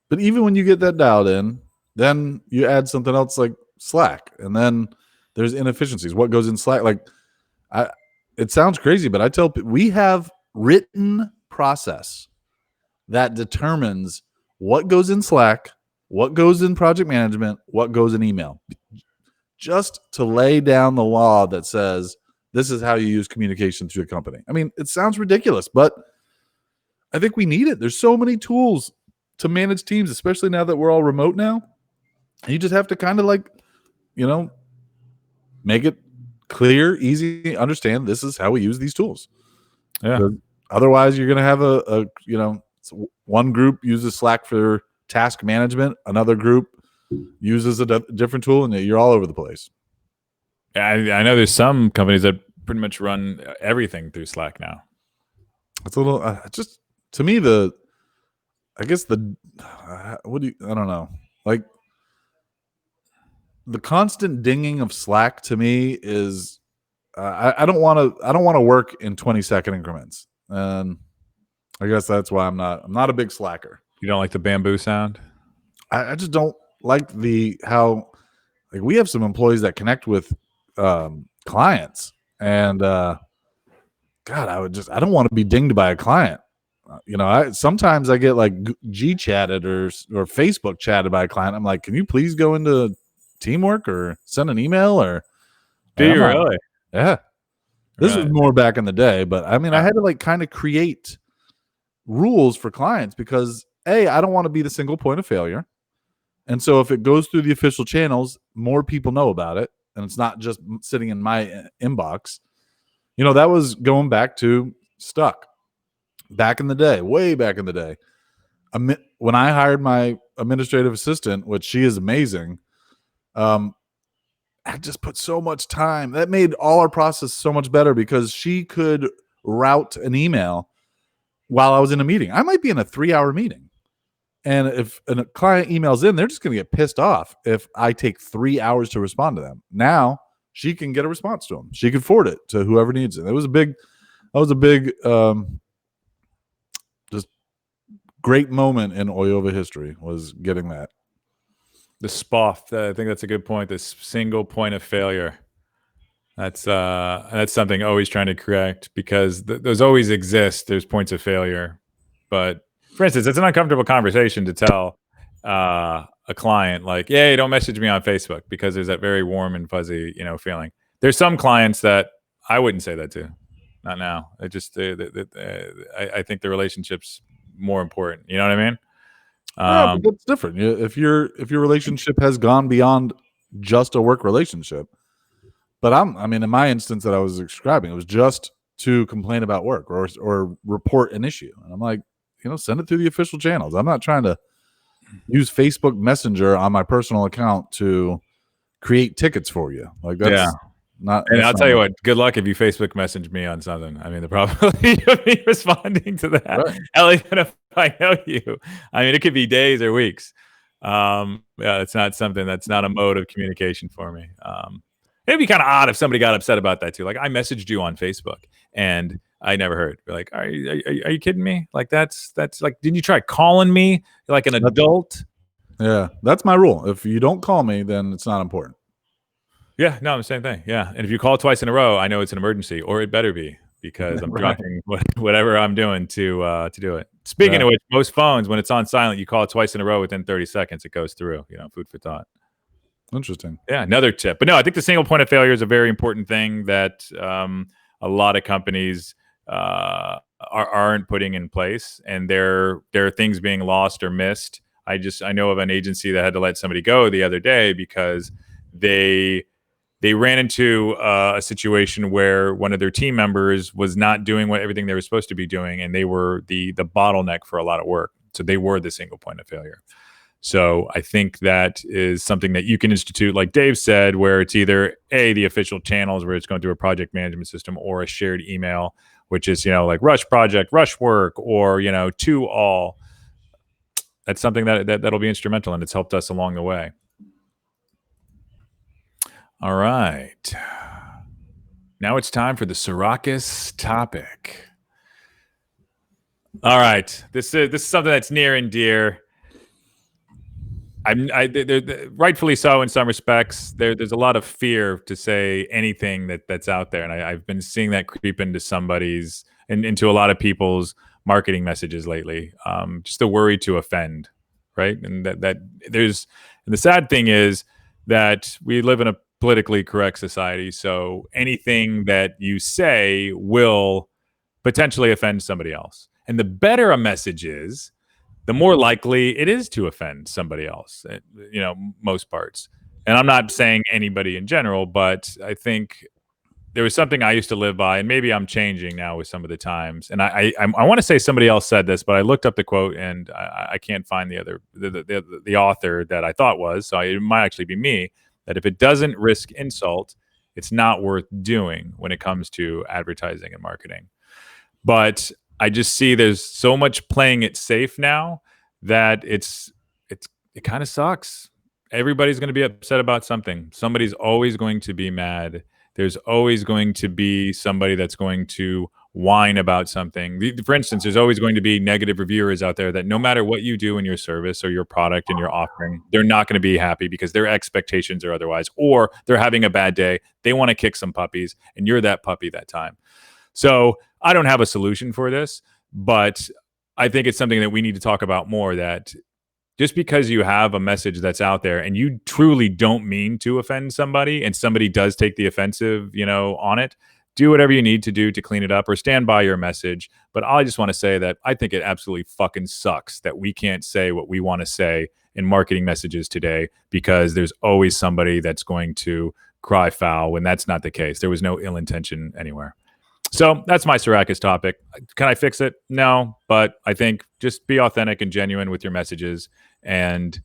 But even when you get that dialed in, then you add something else like Slack, and then there's inefficiencies. What goes in Slack? Like, it sounds crazy, but I tell people we have written process that determines what goes in Slack, what goes in project management, what goes in email, just to lay down the law that says this is how you use communication to a company. I mean, it sounds ridiculous, but I think we need it. There's so many tools to manage teams, especially now that we're all remote now. And you just have to kind of make it clear, easy, understand this is how we use these tools. Yeah. Otherwise, you're going to have one group uses Slack for task management, another group uses a different tool, and you're all over the place. I know there's some companies that pretty much run everything through Slack now. It's a little just to me I don't know, like the constant dinging of Slack to me is I don't want to work in 20-second increments, and I guess that's why I'm not a big Slacker. You don't like the bamboo sound? I just don't like how we have some employees that connect with clients, and God, I don't want to be dinged by a client. Sometimes I get like G chatted or Facebook chatted by a client. I'm like, can you please go into Teamwork or send an email? Or do you really? Yeah. This was more back in the day, but I mean, I had to kind of create rules for clients because I don't want to be the single point of failure. And so if it goes through the official channels, more people know about it. And it's not just sitting in my inbox. That was going back to Stuck. Back in the day, way back in the day. When I hired my administrative assistant, which she is amazing, I just put so much time. That made all our process so much better because she could route an email while I was in a meeting. I might be in a 3-hour meeting, And if a client emails in, they're just going to get pissed off if I take 3 hours to respond to them. Now she can get a response to them. She can forward it to whoever needs it. That was a big, just great moment in Oyova history, was getting that. The SPOF. I think that's a good point. This single point of failure. That's something always trying to correct, because those always exist. There's points of failure, but for instance, it's an uncomfortable conversation to tell a client, like, "Yeah, don't message me on Facebook," because there's that very warm and fuzzy, feeling. There's some clients that I wouldn't say that to. Not now. I just, I think the relationship's more important. You know what I mean? But that's different. If your relationship has gone beyond just a work relationship, but in my instance that I was describing, it was just to complain about work or report an issue, and I'm like, send it through the official channels. I'm not trying to use Facebook Messenger on my personal account to create tickets for you. Like, that's not. And I'll tell you what, good luck if you Facebook message me on something. I mean, the probability of me responding to that, right, at least if I know you, it could be days or weeks. It's not something, that's not a mode of communication for me. It'd be kind of odd if somebody got upset about that too. Like, I messaged you on Facebook and I never heard. You're like, are you kidding me? Like, that's like, didn't you try calling me like an adult? Yeah, that's my rule. If you don't call me, then it's not important. Yeah, no, the same thing. Yeah, and if you call twice in a row, I know it's an emergency, or it better be, because I'm dropping whatever I'm doing to do it. Speaking of which, most phones, when it's on silent, you call it twice in a row, within 30 seconds, it goes through. Food for thought. Interesting. Yeah, another tip. But no, I think the single point of failure is a very important thing that a lot of companies aren't putting in place, and there are things being lost or missed. I know of an agency that had to let somebody go the other day because they ran into a situation where one of their team members was not doing everything they were supposed to be doing, and they were the bottleneck for a lot of work. So they were the single point of failure. So I think that is something that you can institute, like Dave said, where it's either the official channels where it's going through a project management system, or a shared email, which is, like rush project, rush work, or, to all. That's something that'll be instrumental, and it's helped us along the way. All right. Now it's time for the Syracuse topic. All right. This is something that's near and dear. Rightfully so in some respects. There's a lot of fear to say anything that's out there, and I've been seeing that creep into into a lot of people's marketing messages lately. Just the worry to offend, right? And that there's, and the sad thing is that we live in a politically correct society, so anything that you say will potentially offend somebody else. And the better a message is, the more likely it is to offend somebody else, most parts. And I'm not saying anybody in general, but I think there was something I used to live by, and maybe I'm changing now with some of the times. And I want to say somebody else said this, but I looked up the quote and I can't find the author that I thought was, so it might actually be me, that if it doesn't risk insult, it's not worth doing when it comes to advertising and marketing. But I just see there's so much playing it safe now that it kind of sucks. Everybody's going to be upset about something. Somebody's always going to be mad. There's always going to be somebody that's going to whine about something. For instance, there's always going to be negative reviewers out there that no matter what you do in your service or your product and your offering, they're not going to be happy because their expectations are otherwise, or they're having a bad day. They want to kick some puppies, and you're that puppy that time. So I don't have a solution for this, but I think it's something that we need to talk about more, that just because you have a message that's out there and you truly don't mean to offend somebody, and somebody does take the offensive, on it, do whatever you need to do to clean it up or stand by your message. But I just want to say that I think it absolutely fucking sucks that we can't say what we want to say in marketing messages today, because there's always somebody that's going to cry foul when that's not the case. There was no ill intention anywhere. So that's my Syracuse topic. Can I fix it? No, but I think just be authentic and genuine with your messages, and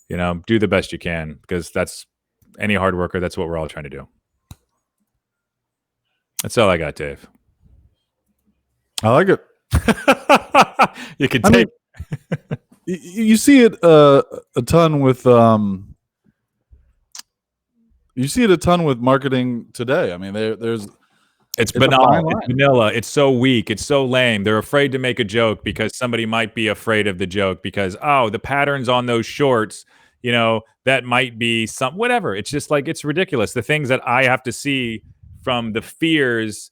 do the best you can, because that's any hard worker. That's what we're all trying to do. That's all I got, Dave. I like it. You can take. You see it a ton with marketing today. I mean, there's It's it's a fine banal. It's line. vanilla. It's so weak. It's so lame. They're afraid to make a joke because somebody might be afraid of the joke because, oh, the patterns on those shorts, that might be some whatever. It's just like it's ridiculous. The things that I have to see from the fears,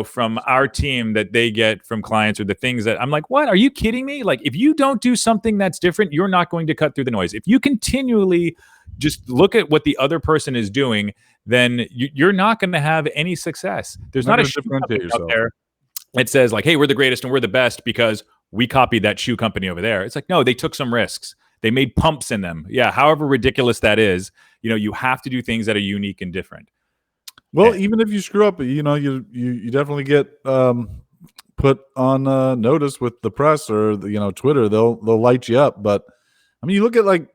from our team that they get from clients or the things that I'm like, what? Are you kidding me? Like, if you don't do something that's different, you're not going to cut through the noise. If you continually just look at what the other person is doing, then you're not going to have any success. There's Not not a going to shoe differentiate company out yourself. there that says like, hey, we're the greatest and we're the best because we copied that shoe company over there. It's like, no, they took some risks. They made pumps in them. Yeah, however ridiculous that is, you have to do things that are unique and different. Well, even if you screw up, you definitely get put on notice with the press or Twitter. They'll light you up. But I mean, you look at like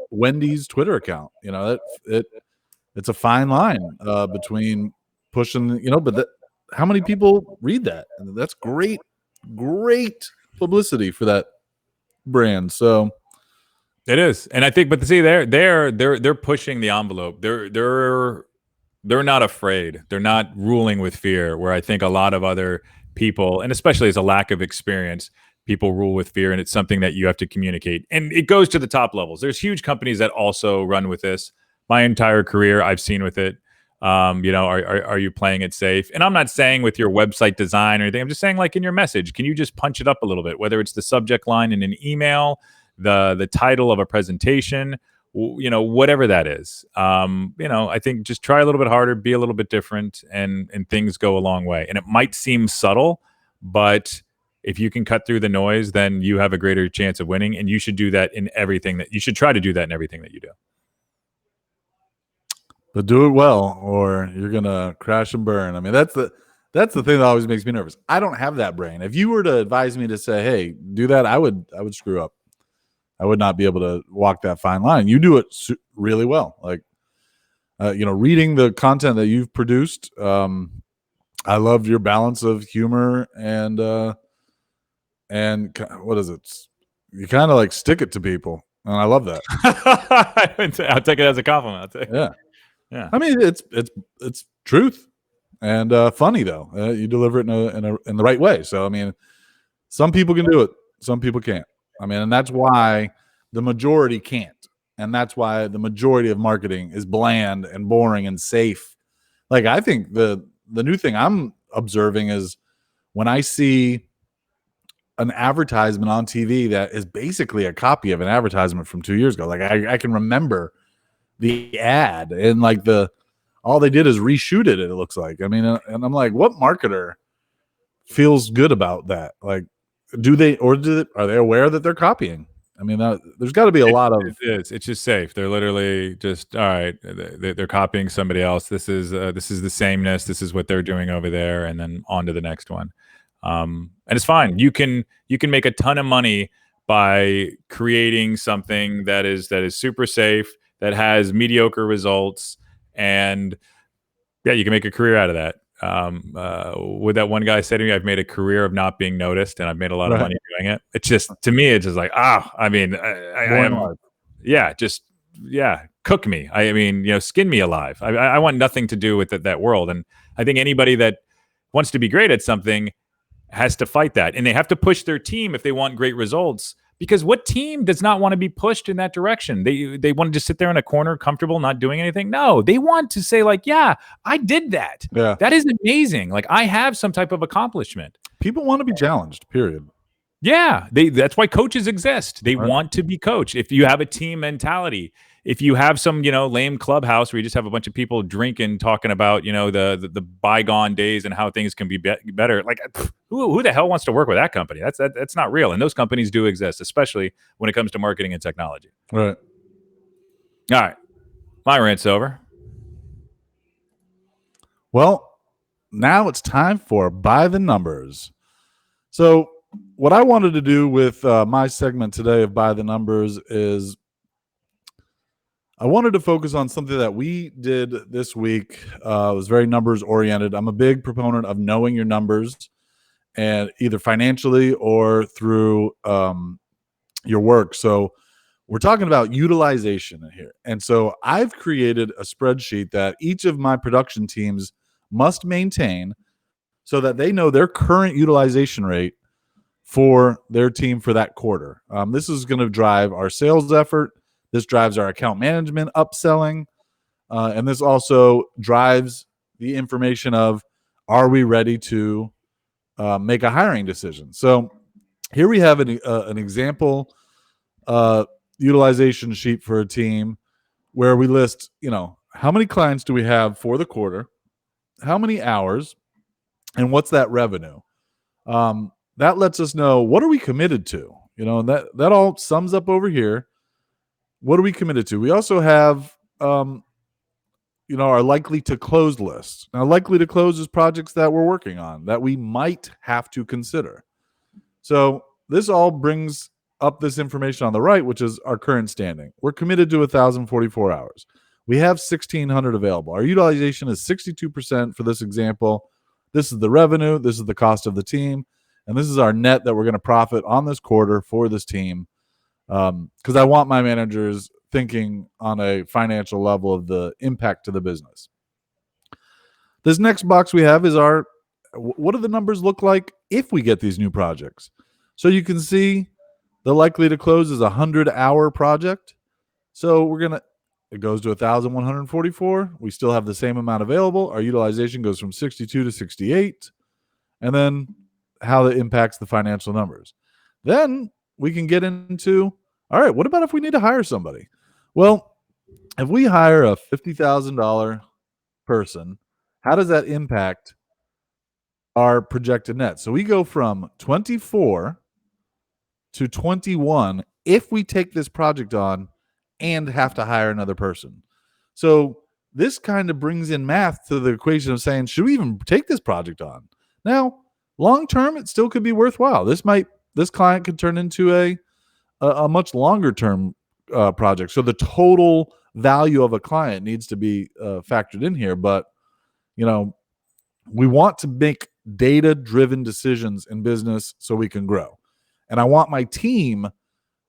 Wendy's Twitter account. It's a fine line between pushing. But how many people read that? And that's great publicity for that brand. So it is, and I think, but see, they're pushing the envelope. They're not afraid. They're not ruling with fear, where I think a lot of other people, and especially as a lack of experience, people rule with fear, and it's something that you have to communicate. And it goes to the top levels. There's huge companies that also run with this. My entire career, I've seen with it. Are you playing it safe? And I'm not saying with your website design or anything. I'm just saying like in your message, can you just punch it up a little bit? Whether it's the subject line in an email, the title of a presentation, whatever that is. I think just try a little bit harder, be a little bit different, and things go a long way. And it might seem subtle, but if you can cut through the noise, then you have a greater chance of winning. And you should do that in everything that you should try to do that in everything that you do. But do it well, or you're gonna crash and burn. I mean, that's the thing that always makes me nervous. I don't have that brain. If you were to advise me to say, "Hey, do that," I would screw up. I would not be able to walk that fine line. You do it really well. Like, reading the content that you've produced. I loved your balance of humor and what is it? You kind of like stick it to people, and I love that. I'll take it as a compliment. Yeah. I mean, it's truth and funny though. You deliver it in the right way. So I mean, some people can do it, some people can't. I mean, and that's why the majority can't, and that's why the majority of marketing is bland and boring and safe. Like, I think the new thing I'm observing is when I see an advertisement on TV that is basically a copy of an advertisement from 2 years ago. Like, I can remember the ad, and like all they did is reshoot it. It looks like. I mean, and I'm like, what marketer feels good about that? Like, are they aware that they're copying? I mean, there's got to be a lot of. It's just safe. They're literally just all right. They're copying somebody else. This is the sameness. This is what they're doing over there, and then on to the next one. And it's fine. You can make a ton of money by creating something that is super safe, that has mediocre results, and yeah, you can make a career out of that. What that one guy said to me, I've made a career of not being noticed, and I've made a lot of money doing it. It's just, to me, it's just like, I mean, I am, cook me. I mean, skin me alive. I want nothing to do with that world. And I think anybody that wants to be great at something has to fight that, and they have to push their team if they want great results. Because what team does not want to be pushed in that direction? They want to just sit there in a corner, comfortable, not doing anything. No, they want to say like, yeah, I did that. Yeah. That is amazing. Like, I have some type of accomplishment. People want to be challenged, period. Yeah, that's why coaches exist. They want to be coached. If you have a team mentality, if you have some, lame clubhouse where you just have a bunch of people drinking, talking about, the bygone days and how things can be better, like who the hell wants to work with that company? That's not real. And those companies do exist, especially when it comes to marketing and technology. Right. All right. My rant's over. Well, now it's time for By the Numbers. So what I wanted to do with my segment today of By the Numbers is I wanted to focus on something that we did this week. It was very numbers oriented. I'm a big proponent of knowing your numbers, and either financially or through your work. So we're talking about utilization in here. And so I've created a spreadsheet that each of my production teams must maintain so that they know their current utilization rate for their team for that quarter. This is going to drive our sales effort. This drives our account management, upselling, and this also drives the information of, are we ready to make a hiring decision? So here we have an example utilization sheet for a team where we list, how many clients do we have for the quarter, how many hours, and what's that revenue. That lets us know, what are we committed to, and that all sums up over here. What are we committed to? We also have our likely to close list. Now, likely to close is projects that we're working on that we might have to consider. So this all brings up this information on the right, which is our current standing. We're committed to 1,044 hours. We have 1,600 available. Our utilization is 62% for this example. This is the revenue. This is the cost of the team. And this is our net that we're going to profit on this quarter for this team. Because I want my managers thinking on a financial level of the impact to the business. This next box we have is what do the numbers look like if we get these new projects? So you can see the likely to close is a 100-hour project. So it goes to 1,144. We still have the same amount available. Our utilization goes from 62 to 68. And then how that impacts the financial numbers. Then we can get into, all right, what about if we need to hire somebody? Well, if we hire a $50,000 person, how does that impact our projected net? So we go from 24 to 21 if we take this project on and have to hire another person. So this kind of brings in math to the equation of saying, should we even take this project on? Now, long term, it still could be worthwhile. This client could turn into a much longer term project. So the total value of a client needs to be factored in here. But we want to make data-driven decisions in business so we can grow. And I want my team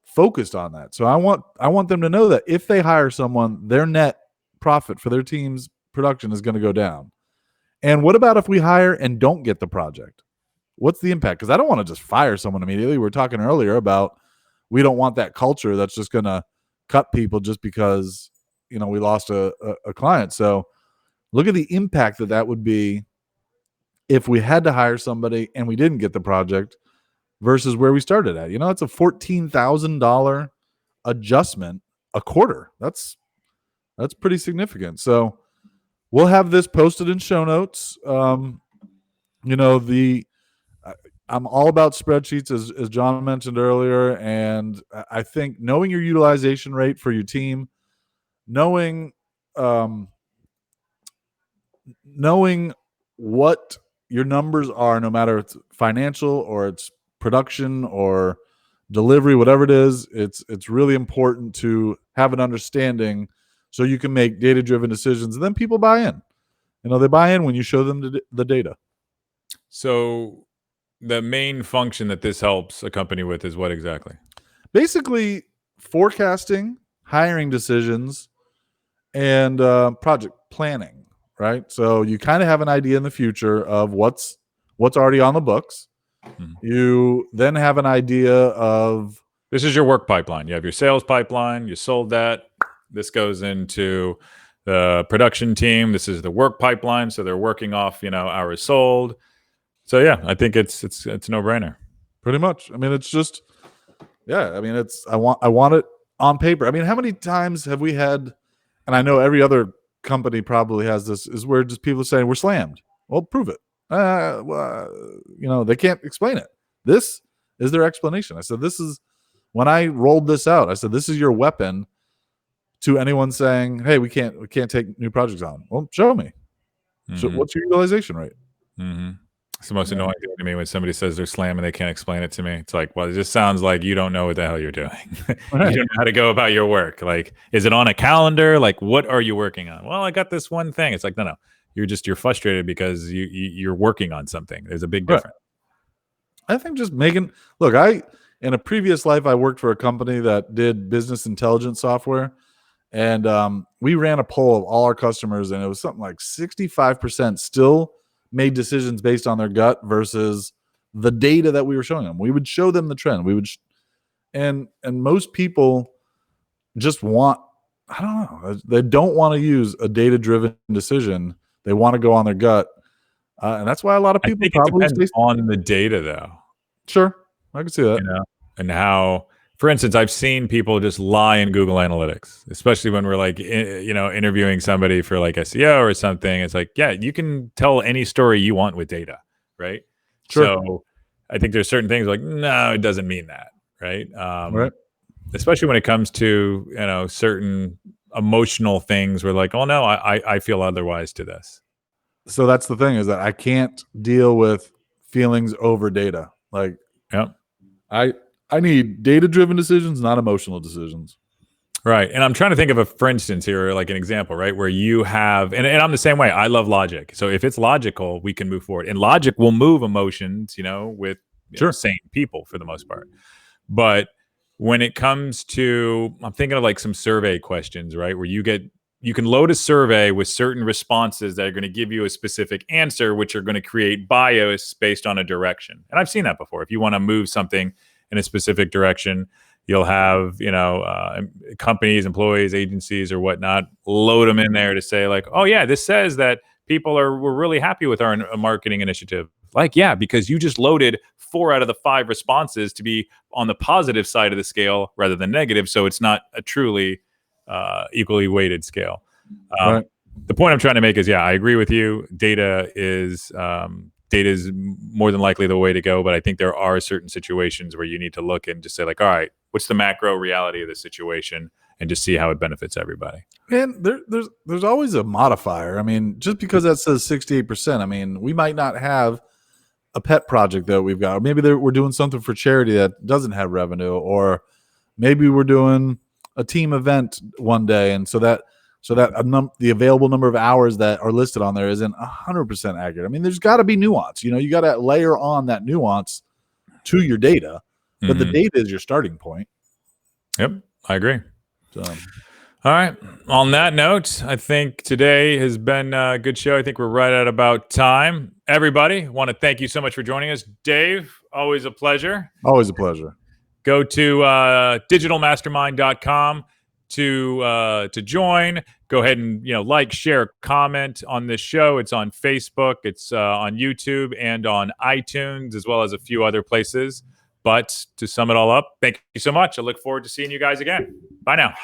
focused on that. So I want them to know that if they hire someone, their net profit for their team's production is going to go down. And what about if we hire and don't get the project? What's the impact? Because I don't want to just fire someone immediately. We were talking earlier about we don't want that culture that's just going to cut people just because we lost a client. So look at the impact that would be if we had to hire somebody and we didn't get the project versus where we started at. It's a $14,000 adjustment a quarter. That's pretty significant. So we'll have this posted in show notes. I'm all about spreadsheets, as John mentioned earlier, and I think knowing your utilization rate for your team, knowing what your numbers are, no matter it's financial or it's production or delivery, whatever it is, it's really important to have an understanding so you can make data-driven decisions, and then people buy in. They buy in when you show them the data. So the main function that this helps a company with is what exactly? Basically, forecasting, hiring decisions, and project planning, right? So you kind of have an idea in the future of what's already on the books. Mm-hmm. You then have an idea of... This is your work pipeline. You have your sales pipeline. You sold that. This goes into the production team. This is the work pipeline. So they're working off, hours sold. So yeah, I think it's a no-brainer. Pretty much. I mean, it's just, yeah. I mean, I want it on paper. I mean, how many times have we had? And I know every other company probably has this. Is where just people saying we're slammed. Well, prove it. They can't explain it. This is their explanation. I said, this is when I rolled this out. I said, this is your weapon to anyone saying, hey, we can't take new projects on. Well, show me. Mm-hmm. So what's your utilization rate? Mm-hmm. It's the most annoying thing to me when somebody says they're slamming, they can't explain it to me. It's like, well, it just sounds like you don't know what the hell you're doing. Right. You don't know how to go about your work. Like, is it on a calendar? Like, what are you working on? Well, I got this one thing. It's like, no. You're frustrated because you're working on something. There's a big difference. Right. I think just making in a previous life, I worked for a company that did business intelligence software. And we ran a poll of all our customers, and it was something like 65% still made decisions based on their gut versus the data that we were showing them. We would show them the trend. We would, and most people just want, I don't know, they don't want to use a data-driven decision. They want to go on their gut, and that's why a lot of people I think probably it depends on the data, though. Sure, I can see that. You know, and how, for instance, I've seen people just lie in Google Analytics, especially when we're like, interviewing somebody for like SEO or something. It's like, yeah, you can tell any story you want with data, right? Sure. So I think there's certain things like, no, it doesn't mean that, right? Right. Especially when it comes to, certain emotional things where like, oh no, I feel otherwise to this. So that's the thing, is that I can't deal with feelings over data. Like, Yep. I need data-driven decisions, not emotional decisions. Right. And I'm trying to think of for instance here, like an example, right? Where you have, and I'm the same way. I love logic. So if it's logical, we can move forward. And logic will move emotions, with sane people for the most part. But when it comes to, I'm thinking of like some survey questions, right? Where you can load a survey with certain responses that are going to give you a specific answer, which are going to create bias based on a direction. And I've seen that before. If you want to move something in a specific direction, you'll have, companies, employees, agencies, or whatnot, load them in there to say like, oh yeah, this says that we're really happy with our marketing initiative. Like, yeah, because you just loaded 4 out of the 5 responses to be on the positive side of the scale rather than negative. So it's not a truly equally weighted scale. Right. The point I'm trying to make is, yeah, I agree with you. Data is more than likely the way to go, but I think there are certain situations where you need to look and just say like, all right, what's the macro reality of the situation, and just see how it benefits everybody. And there's always a modifier. I mean, just because that says 68%, I mean, we might not have a pet project that we've got. Or maybe we're doing something for charity that doesn't have revenue, or maybe we're doing a team event one day, and so that the available number of hours that are listed on there isn't 100% accurate. I mean, there's got to be nuance. You got to layer on that nuance to your data, but the data is your starting point. Yep, I agree. So, all right. On that note, I think today has been a good show. I think we're right at about time. Everybody, want to thank you so much for joining us. Dave, always a pleasure. Always a pleasure. Go to digitalmastermind.com to join. Go ahead and like, share, comment on this show. It's on Facebook, it's on YouTube, and on iTunes, as well as a few other places. But to sum it all up, thank you so much. I look forward to seeing you guys again. Bye now.